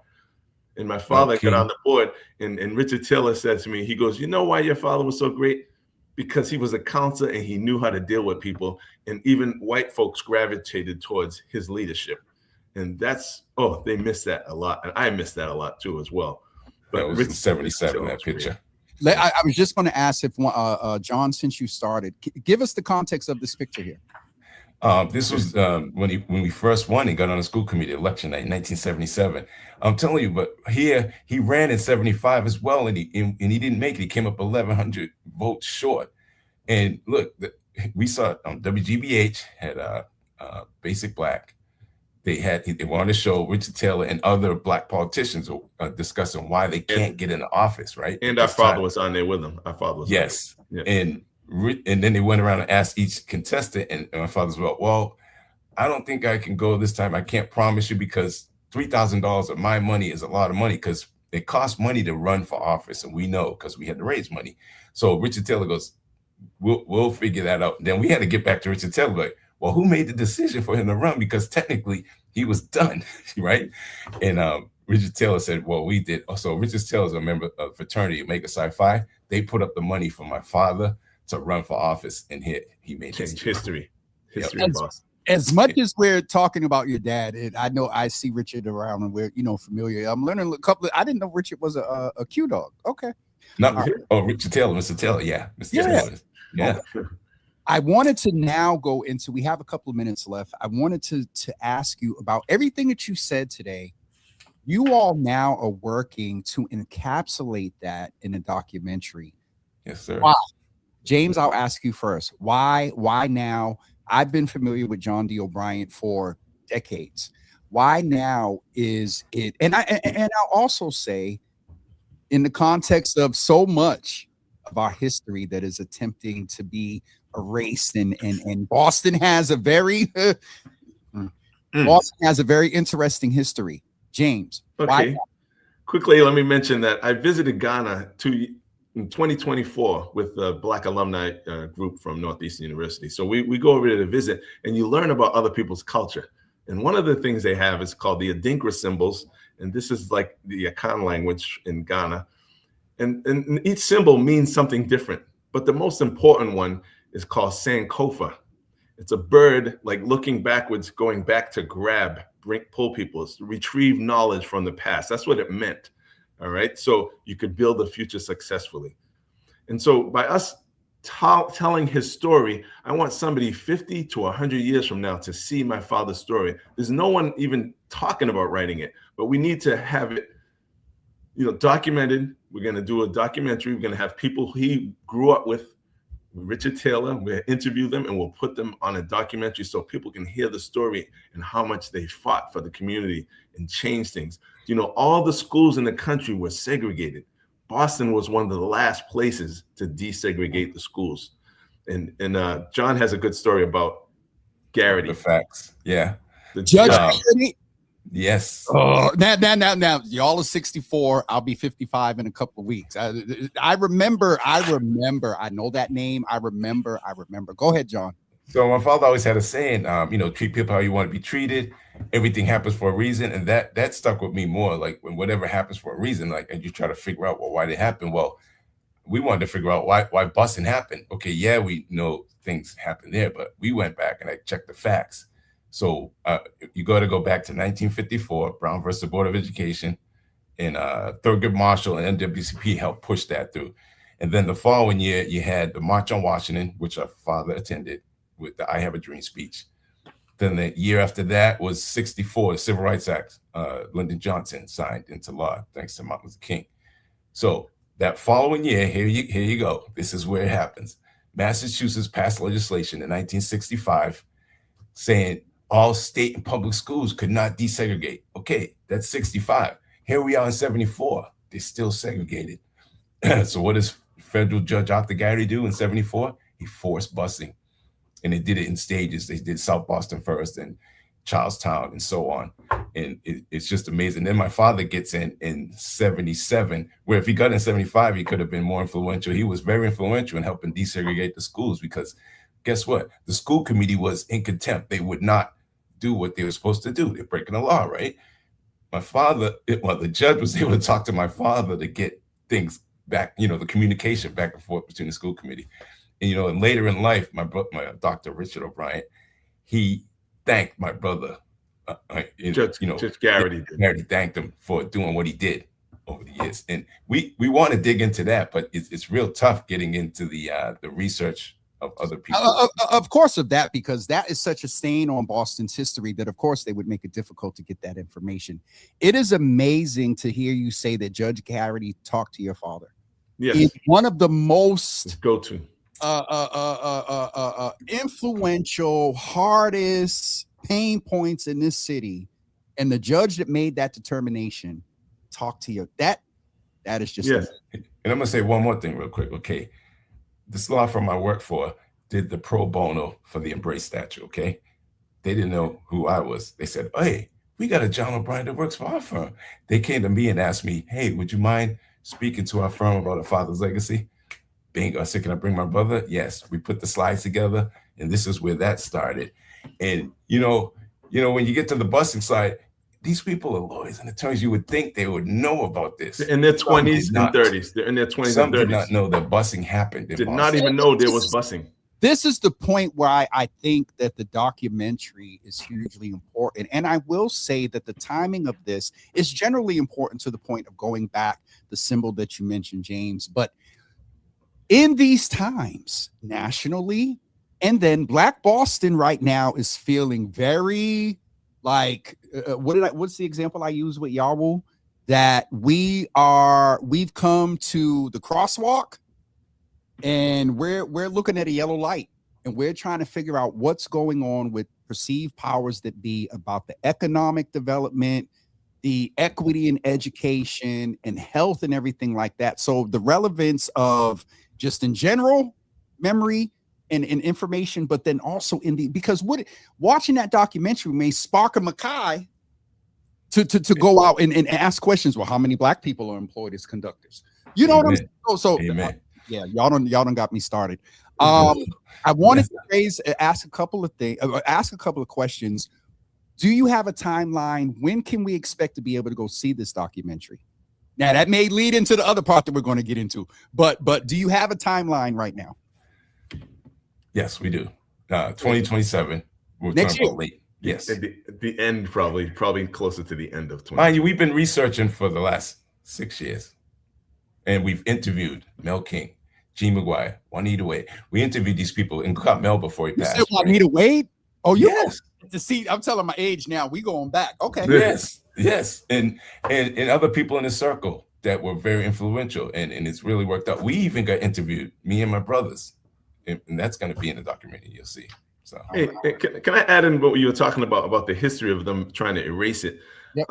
Speaker 6: And my father got on the board, and Richard Taylor said to me, he goes, you know why your father was so great? Because he was a counselor and he knew how to deal with people. And even white folks gravitated towards his leadership. And that's, they miss that a lot. And I miss that a lot too as well. But
Speaker 7: that was in 77, that picture.
Speaker 3: I was just going to ask if John, since you started, give us the context of this picture here.
Speaker 7: This was when we first won and got on the school committee election night in 1977. I'm telling you, but here he ran in 75 as well, and he didn't make it. He came up 1,100 votes short. And look, we saw WGBH had Basic Black. They wanted to show Richard Taylor and other Black politicians discussing why they can't get into office, right?
Speaker 6: And our father was on there with them. Our father was
Speaker 7: yes,
Speaker 6: yeah.
Speaker 7: And then they went around and asked each contestant, and my father's well, I don't think I can go this time. I can't promise you because $3,000 of my money is a lot of money because it costs money to run for office, and we know because we had to raise money. So Richard Taylor goes, we'll figure that out. Then we had to get back to Richard Taylor, like, well, who made the decision for him to run? Because technically he was done, right? And Richard Taylor said, well, we did. So Richard Taylor's a member of fraternity, Omega Psi Phi. They put up the money for my father to run for office, and he made
Speaker 6: history.
Speaker 3: As much as we're talking about your dad, and I know I see Richard around and we're familiar. I'm learning a couple. I didn't know Richard was a Q dog. Okay,
Speaker 7: Richard Taylor, Mr. Taylor, yeah, Mr. Taylor, yeah.
Speaker 3: Okay. I wanted to now go into. We have a couple of minutes left. I wanted to ask you about everything that you said today. You all now are working to encapsulate that in a documentary.
Speaker 7: Yes, sir.
Speaker 3: Wow. James, I'll ask you first. Why now? I've been familiar with John D. O'Brien for decades. Why now is it? And I'll also say, in the context of so much of our history that is attempting to be erased, and Boston has a very interesting history. James,
Speaker 6: okay.
Speaker 3: Why?
Speaker 6: Quickly, let me mention that I visited Ghana in 2024 with the Black alumni group from Northeastern University. So we go over there to visit, and you learn about other people's culture. And one of the things they have is called the Adinkra symbols. And this is like the Akan language in Ghana. And each symbol means something different. But the most important one is called Sankofa. It's a bird like looking backwards, going back to pull people, retrieve knowledge from the past. That's what it meant. All right. So you could build a future successfully. And so by us telling his story, I want somebody 50 to 100 years from now to see my father's story. There's no one even talking about writing it, but we need to have it, documented. We're going to do a documentary. We're going to have people he grew up with, Richard Taylor. We'll interview them and we'll put them on a documentary so people can hear the story and how much they fought for the community and change things. All the schools in the country were segregated. Boston was one of the last places to desegregate the schools. And John has a good story about Garrity.
Speaker 7: The facts. Yeah.
Speaker 3: The Judge Garrity?
Speaker 7: Yes.
Speaker 3: Oh, now, y'all are 64. I'll be 55 in a couple of weeks. I remember. I know that name. I remember. Go ahead, John.
Speaker 7: So my father always had a saying, treat people how you want to be treated. Everything happens for a reason. And that stuck with me more. Like when whatever happens for a reason, like, and you try to figure out, why did it happen? Well, we wanted to figure out why Boston happened. Okay, yeah, we know things happened there, but we went back and I checked the facts. So you got to go back to 1954, Brown versus the Board of Education, and Thurgood Marshall and NAACP helped push that through. And then the following year, you had the March on Washington, which our father attended with the I Have a Dream speech. Then the year after that was 64, the Civil Rights Act, Lyndon Johnson signed into law, thanks to Martin Luther King. So that following year, here you go. This is where it happens. Massachusetts passed legislation in 1965 saying all state and public schools could not desegregate. Okay, that's 65. Here we are in 74. They're still segregated. So what does federal judge Arthur Garrity do in 74? He forced busing. And they did it in stages. They did South Boston first, and Charlestown, and so on. And it's just amazing. Then my father gets in 77, where if he got in 75, he could have been more influential. He was very influential in helping desegregate the schools, because guess what? The school committee was in contempt. They would not do what they were supposed to do. They're breaking the law, right? My father, the judge was able to talk to my father to get things back, the communication back and forth between the school committee. And, and later in life, my Dr. Richard O'Brien, he thanked my brother.
Speaker 6: Judge Garrity
Speaker 7: thanked him for doing what he did over the years. And we want to dig into that, but it's real tough getting into the research of other people.
Speaker 3: Of course, because that is such a stain on Boston's history that, of course, they would make it difficult to get that information. It is amazing to hear you say that Judge Garrity talked to your father.
Speaker 6: Yes.
Speaker 3: It's one of the most
Speaker 6: go-to
Speaker 3: influential, hardest pain points in this city, and the judge that made that determination talked to you. That is just
Speaker 6: yes.
Speaker 7: And I'm gonna say one more thing real quick. Okay, this law firm I work for did the pro bono for the Embrace statue. Okay, they didn't know who I was. They said, "Hey, we got a John O'Brien that works for our firm." They came to me and asked me, "Hey, would you mind speaking to our firm about a father's legacy?" Bingo. I said, "Can I bring my brother?" Yes. We put the slides together, and this is where that started. And when you get to the busing side, these people are lawyers and attorneys. You would think they would know about this.
Speaker 6: In their 20s and 30s. They're in their 20s
Speaker 7: Some
Speaker 6: and 30s.
Speaker 7: did not know that busing happened.
Speaker 6: Did not even know there was busing.
Speaker 3: This is the point where I think that the documentary is hugely important. And I will say that the timing of this is generally important to the point of going back, the symbol that you mentioned, James. But in these times, nationally, and then Black Boston right now is feeling very like, what's the example I use with Yawu? That we've come to the crosswalk and we're looking at a yellow light and we're trying to figure out what's going on with perceived powers that be about the economic development, the equity in education and health and everything like that. So the relevance of just in general memory and information, but then also because watching that documentary may spark a Makai to go out and ask questions. Well, how many Black people are employed as conductors? You know what I'm saying? Yeah, y'all don't got me started. I wanted to ask a couple of questions. Do you have a timeline? When can we expect to be able to go see this documentary? Now that may lead into the other part that we're going to get into, but do you have a timeline right now?
Speaker 7: Yes, we do. 2027. We're
Speaker 3: next year.
Speaker 7: Late. Yes.
Speaker 6: At the end, probably closer to the end of 2020.
Speaker 7: Mind you, we've been researching for the last 6 years. And we've interviewed Mel King, G. McGuire, Juanita Wade. We interviewed these people and caught Mel before he passed.
Speaker 3: You said Juanita Wade? Oh,
Speaker 7: yes.
Speaker 3: To see, I'm telling my age now. We going back. Okay.
Speaker 7: Yes. And other people in the circle that were very influential, and it's really worked out. We even got interviewed, me and my brothers. And that's going to be in the documentary, you'll see. So,
Speaker 6: hey, can I add in what you were talking about the history of them trying to erase it?
Speaker 3: Yep.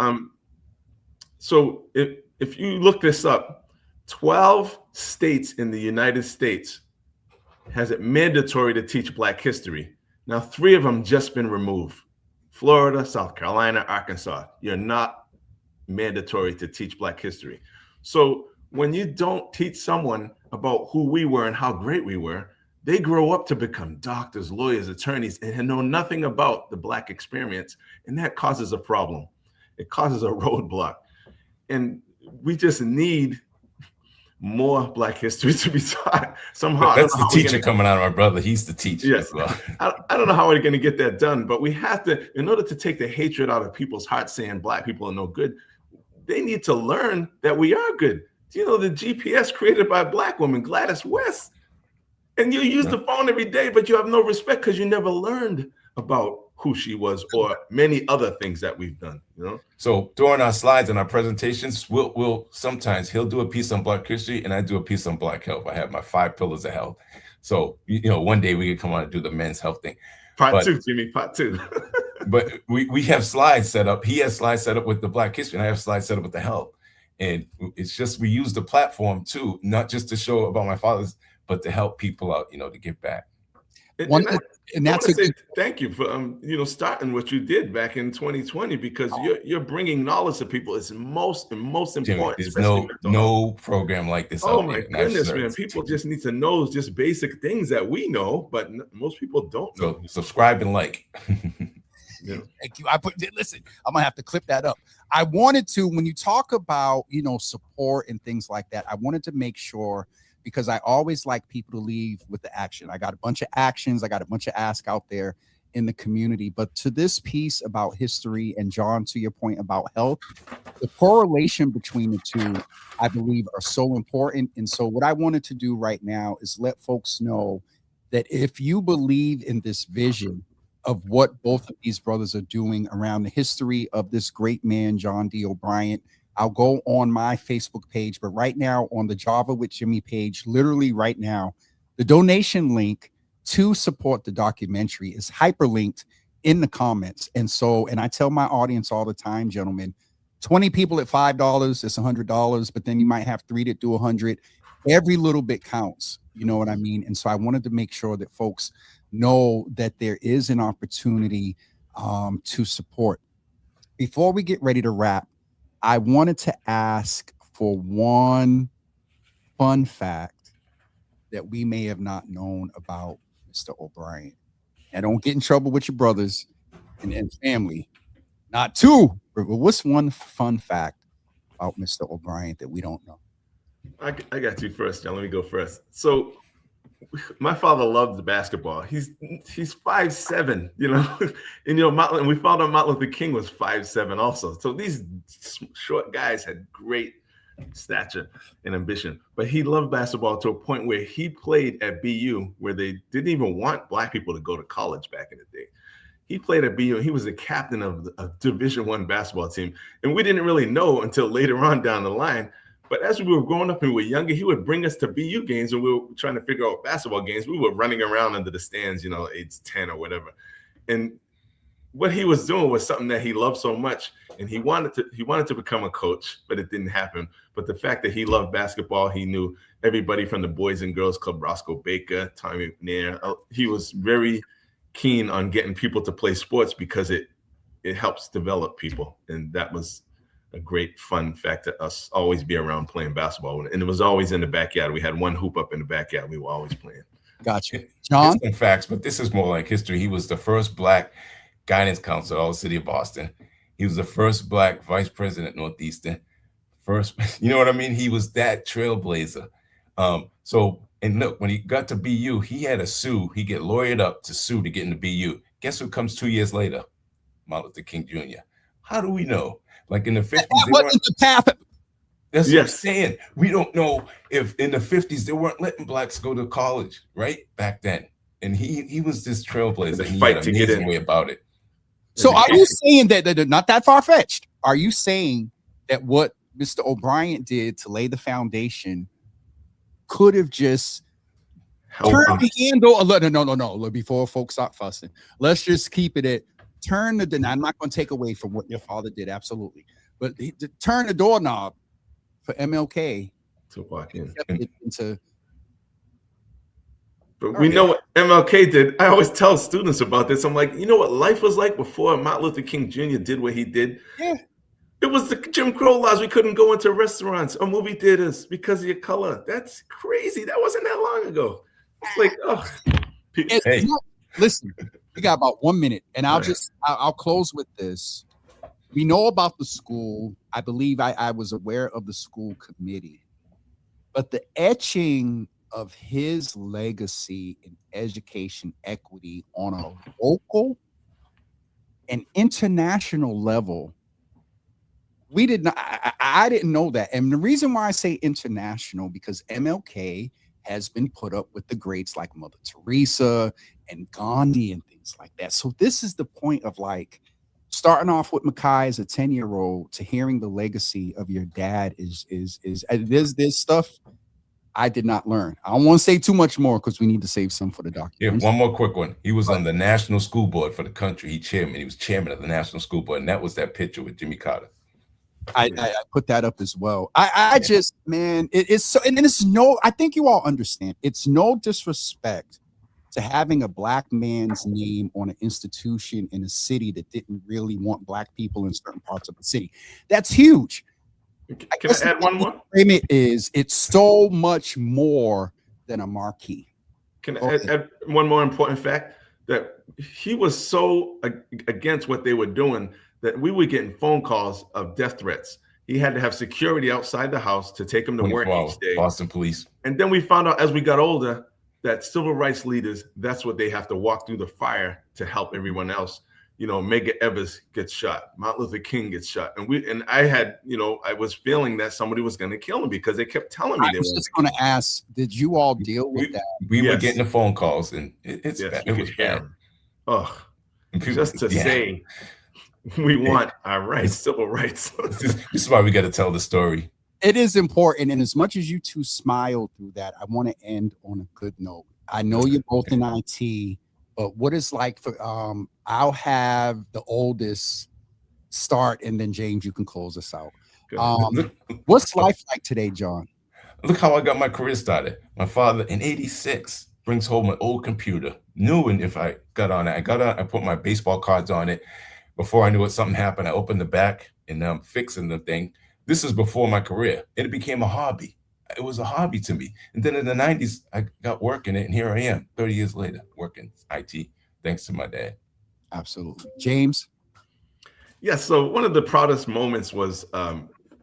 Speaker 6: So if you look this up, 12 states in the United States has it mandatory to teach Black history. Now, 3 of them just been removed. Florida, South Carolina, Arkansas. You're not mandatory to teach Black history. So when you don't teach someone about who we were and how great we were, they grow up to become doctors, lawyers, attorneys, and know nothing about the Black experience. And that causes a problem. It causes a roadblock. And we just need more Black history to be taught somehow.
Speaker 7: That's the teacher coming out of my brother. He's the teacher.
Speaker 6: Yes.
Speaker 7: As well.
Speaker 6: I don't know how we're going to get that done, but we have to, in order to take the hatred out of people's hearts saying Black people are no good, they need to learn that we are good. Do you know the GPS created by a Black woman, Gladys West? And you use the phone every day, but you have no respect because you never learned about who she was or many other things that we've done,
Speaker 7: So during our slides and our presentations, we'll sometimes he'll do a piece on Black history and I do a piece on Black health. I have my 5 pillars of health. So, one day we could come on and do the men's health thing.
Speaker 6: Part 2, Jimmy, part 2.
Speaker 7: But we have slides set up. He has slides set up with the Black history and I have slides set up with the health. And it's just, we use the platform too, not just to show about my father's, but to help people out, to give back.
Speaker 6: And that's I want to say thank you for starting what you did back in 2020, because you're bringing knowledge to people. It's most important.
Speaker 7: Jimmy, there's no program like this.
Speaker 6: Oh my goodness, man! People just need to know just basic things that we know, but most people don't know.
Speaker 7: So subscribe and like.
Speaker 3: Yeah. Thank you. Listen, I'm gonna have to clip that up. I wanted to, when you talk about support and things like that, I wanted to make sure, because I always like people to leave with the action. I got a bunch of actions, I got a bunch of ask out there in the community. But to this piece about history, and John, to your point about health, the correlation between the two, I believe, are so important. And so what I wanted to do right now is let folks know that if you believe in this vision of what both of these brothers are doing around the history of this great man, John D. O'Brien, I'll go on my Facebook page, but right now on the Java with Jimmy page, literally right now, the donation link to support the documentary is hyperlinked in the comments. And I tell my audience all the time, gentlemen, 20 people at $5, it's $100, but then you might have 3 that do 100. Every little bit counts. You know what I mean? And so I wanted to make sure that folks know that there is an opportunity to support. Before we get ready to wrap, I wanted to ask for one fun fact that we may have not known about Mr. O'Brien. And don't get in trouble with your brothers and family. Not two, but what's one fun fact about Mr. O'Brien that we don't know?
Speaker 6: I got you first, John. Let me go first. So my father loved the basketball. He's 5'7", and we found out Martin Luther King was 5'7" also. So these short guys had great stature and ambition, but he loved basketball to a point where he played at BU, where they didn't even want black people to go to college back in the day. He played at BU, and he was the captain of a Division I basketball team. And we didn't really know until later on down the line. But as we were growing up and we were younger, he would bring us to BU games, and we were trying to figure out basketball games. We were running around under the stands, age 10 or whatever. And what he was doing was something that he loved so much, and he wanted to become a coach, but it didn't happen. But the fact that he loved basketball, he knew everybody from the Boys and Girls Club, Roscoe Baker, Tommy McNair. He was very keen on getting people to play sports because it helps develop people, and that was a great fun fact to us, always be around playing basketball. And it was always in the backyard. We had one hoop up in the backyard. We were always playing.
Speaker 3: Gotcha. John?
Speaker 7: Some facts, but this is more like history. He was the first black guidance counselor of the city of Boston. He was the first black vice president Northeastern. First, you know what I mean? He was that trailblazer. And look, when he got to BU, he had to sue. He get lawyered up to sue to get into BU. Guess who comes 2 years later? Martin Luther King Jr. How do we know? Like in the 50s, that's what I'm saying. We don't know if in the 50s they weren't letting blacks go to college, right? Back then. And he was this trailblazer. And he had an amazing way about it.
Speaker 3: So are you saying that they're not that far-fetched? Are you saying that what Mr. O'Brien did to lay the foundation could have just turned the handle? No. Before folks start fussing, let's just keep it at turn the. I'm not going to take away from what your father did, absolutely, but to turn the doorknob for MLK
Speaker 6: to walk in. But we know what MLK did. I always tell students about this. I'm like, you know what life was like before Martin Luther King Jr. did what he did? Yeah. It was the Jim Crow laws. We couldn't go into restaurants or movie theaters because of your color. That's crazy. That wasn't that long ago. It's like,
Speaker 3: hey. Listen, we got about 1 minute, and I'll close with this. We know about the school. I believe I was aware of the school committee, but the etching of his legacy in education equity on a local and international level, we did not. I didn't know that, and the reason why I say international because MLK has been put up with the greats like Mother Teresa and Gandhi and things like that. So this is the point of like starting off with Makai as a 10-year-old to hearing the legacy of your dad is there's stuff I did not learn. I don't want to say too much more because we need to save some for the documentary.
Speaker 7: Yeah, one more quick one. He was on the National School Board for the country. He was chairman of the National School Board, and that was that picture with Jimmy Carter.
Speaker 3: I put that up as well. Just, man, it's so, and it's no, I think you all understand. It's no disrespect to having a black man's name on an institution in a city that didn't really want black people in certain parts of the city. That's huge.
Speaker 6: Can I add one more?
Speaker 3: It's so much more than a marquee.
Speaker 6: Can I add one more important fact? That he was so against what they were doing that we were getting phone calls of death threats. He had to have security outside the house to take him to work each day.
Speaker 7: Boston police.
Speaker 6: And then we found out as we got older that civil rights leaders, that's what they have to walk through the fire to help everyone else. You know, Medgar Evers gets shot, Martin Luther King gets shot. And I had, I was feeling that somebody was going to kill him because they kept telling me.
Speaker 3: I was just going to ask, did you all deal with that?
Speaker 7: We were getting the phone calls, and it was bad.
Speaker 6: Oh, just to say we want our rights, civil rights.
Speaker 7: This is why we got to tell the story.
Speaker 3: It is important. And as much as you two smiled through that, I want to end on a good note. I know you're both in IT, but what is like for, I'll have the oldest start, and then James, you can close us out. What's life like today, John?
Speaker 7: Look how I got my career started. My father in '86 brings home an old computer, new, and if I got on it, I put my baseball cards on it. Before I knew it, something happened. I opened the back, and now I'm fixing the thing. This is before my career. It became a hobby. It was a hobby to me. And then in the 90s, I got work in it, and here I am, 30 years later, working IT, thanks to my dad.
Speaker 3: Absolutely. James?
Speaker 6: Yeah, so one of the proudest moments was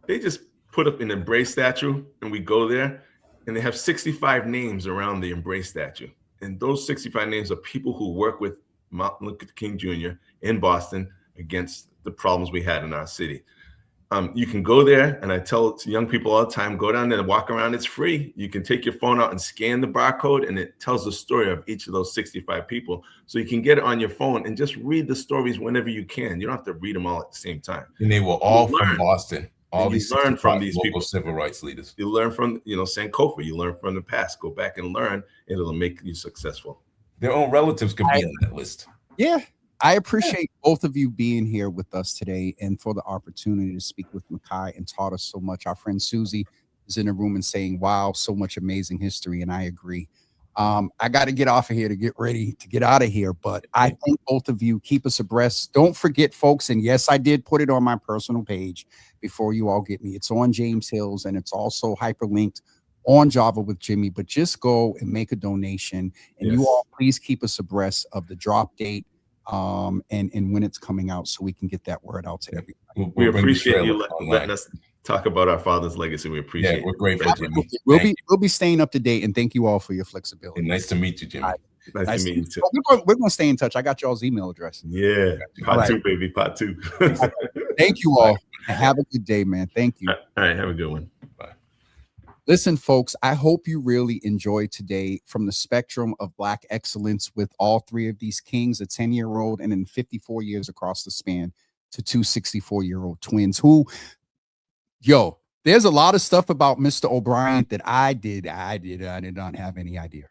Speaker 6: they just put up an Embrace statue, and we go there, and they have 65 names around the Embrace statue. And those 65 names are people who work with Martin Luther King Jr. in Boston against the problems we had in our city. You can go there, and I tell young people all the time, go down there and walk around. It's free. You can take your phone out and scan the barcode, and it tells the story of each of those 65 people. So you can get it on your phone and just read the stories whenever you can. You don't have to read them all at the same time.
Speaker 7: And they were all from Boston. All these
Speaker 6: learn from these people,
Speaker 7: civil rights leaders.
Speaker 6: You learn from, Sankofa. You learn from the past. Go back and learn, and it'll make you successful.
Speaker 7: Their own relatives could be on that list.
Speaker 3: Yeah. I appreciate both of you being here with us today and for the opportunity to speak with Makai and taught us so much. Our friend Susie is in the room and saying, wow, so much amazing history. And I agree. I got to get off of here to get ready to get out of here. But I thank both of you. Keep us abreast. Don't forget, folks. And yes, I did put it on my personal page before you all get me. It's on James Hills, and it's also hyperlinked on Java with Jimmy. But just go and make a donation. And you all please keep us abreast of the drop date. And when it's coming out, so we can get that word out to everybody.
Speaker 6: We appreciate you letting us talk about our father's legacy. We appreciate it.
Speaker 7: We're grateful, Jimmy.
Speaker 3: We'll be staying up to date, and thank you all for your flexibility.
Speaker 7: And nice to meet you, Jimmy.
Speaker 6: Nice to meet you too.
Speaker 3: We're going to stay in touch. I got y'all's email address.
Speaker 6: Yeah, part two, baby, part two.
Speaker 3: Thank you all. And have a good day, man. Thank you.
Speaker 6: All right, have a good one. Bye.
Speaker 3: Listen, folks, I hope you really enjoyed today from the spectrum of Black excellence with all three of these kings, a 10-year-old and then 54 years across the span to two 64-year-old twins who, there's a lot of stuff about Mr. O'Brien that I did not have any idea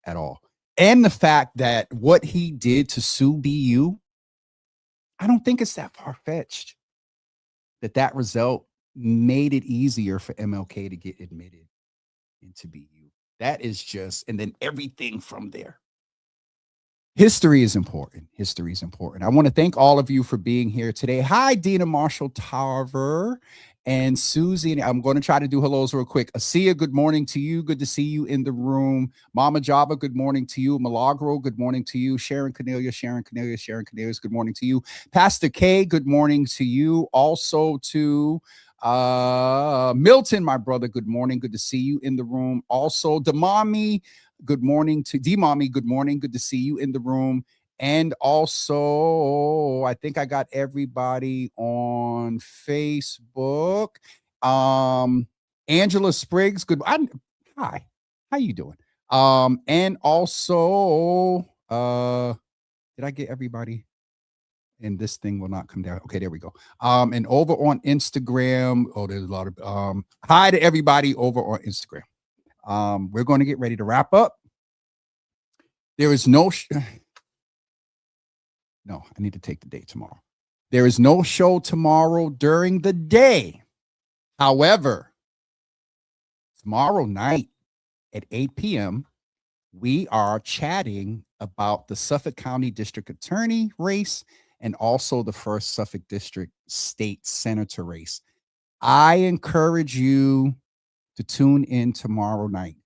Speaker 3: at all. And the fact that what he did to sue BU, I don't think it's that far-fetched that result made it easier for MLK to get admitted into BU. That is just, and then everything from there. History is important. History is important. I want to thank all of you for being here today. Hi, Dina Marshall Tarver and Susie. I'm going to try to do hellos real quick. Asia, good morning to you. Good to see you in the room. Mama Java, good morning to you. Milagro, good morning to you. Sharon Cornelius, good morning to you. Pastor K, good morning to you. Also to Milton, my brother, good morning. Good to see you in the room. Also, Damami, good morning to D-Mommy, good morning. Good to see you in the room. And also, I think I got everybody on Facebook. Angela Spriggs, hi, how you doing? And also, did I get everybody? And this thing will not come down. Okay, there we go. And over on Instagram, there's a lot of hi to everybody over on Instagram. We're going to get ready to wrap up. There is no I need to take the day tomorrow. There is no show tomorrow during the day. However, tomorrow night at 8 p.m., we are chatting about the Suffolk County District Attorney race and also the first Suffolk District State Senator race. I encourage you to tune in tomorrow night.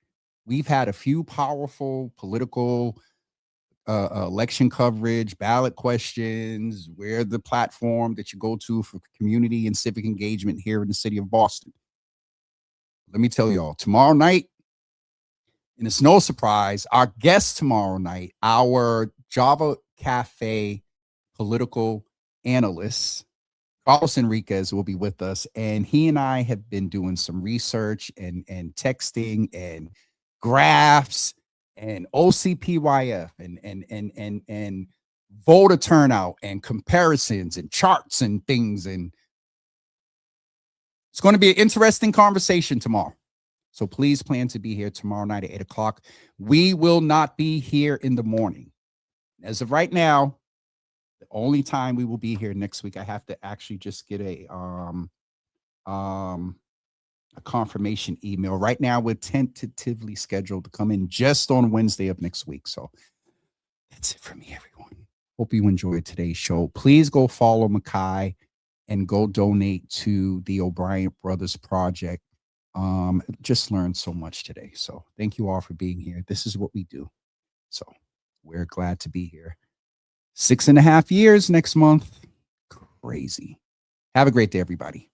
Speaker 3: We've had a few powerful political election coverage, ballot questions. We're the platform that you go to for community and civic engagement here in the city of Boston. Let me tell y'all, tomorrow night, and it's no surprise, our guest tomorrow night, our Java Cafe political analyst, Carlos Enriquez, will be with us. And he and I have been doing some research and texting and graphs and OCPYF and voter turnout and comparisons and charts and things. And it's going to be an interesting conversation tomorrow. So please plan to be here tomorrow night at 8 o'clock. We will not be here in the morning. As of right now, the only time we will be here next week, I have to actually just get a confirmation email. Right now, we're tentatively scheduled to come in just on Wednesday of next week. So that's it for me, everyone. Hope you enjoyed today's show. Please go follow Makai and go donate to the O'Brien Brothers Project. Just learned so much today. So thank you all for being here. This is what we do. So we're glad to be here. 6.5 years next month. Crazy. Have a great day, everybody.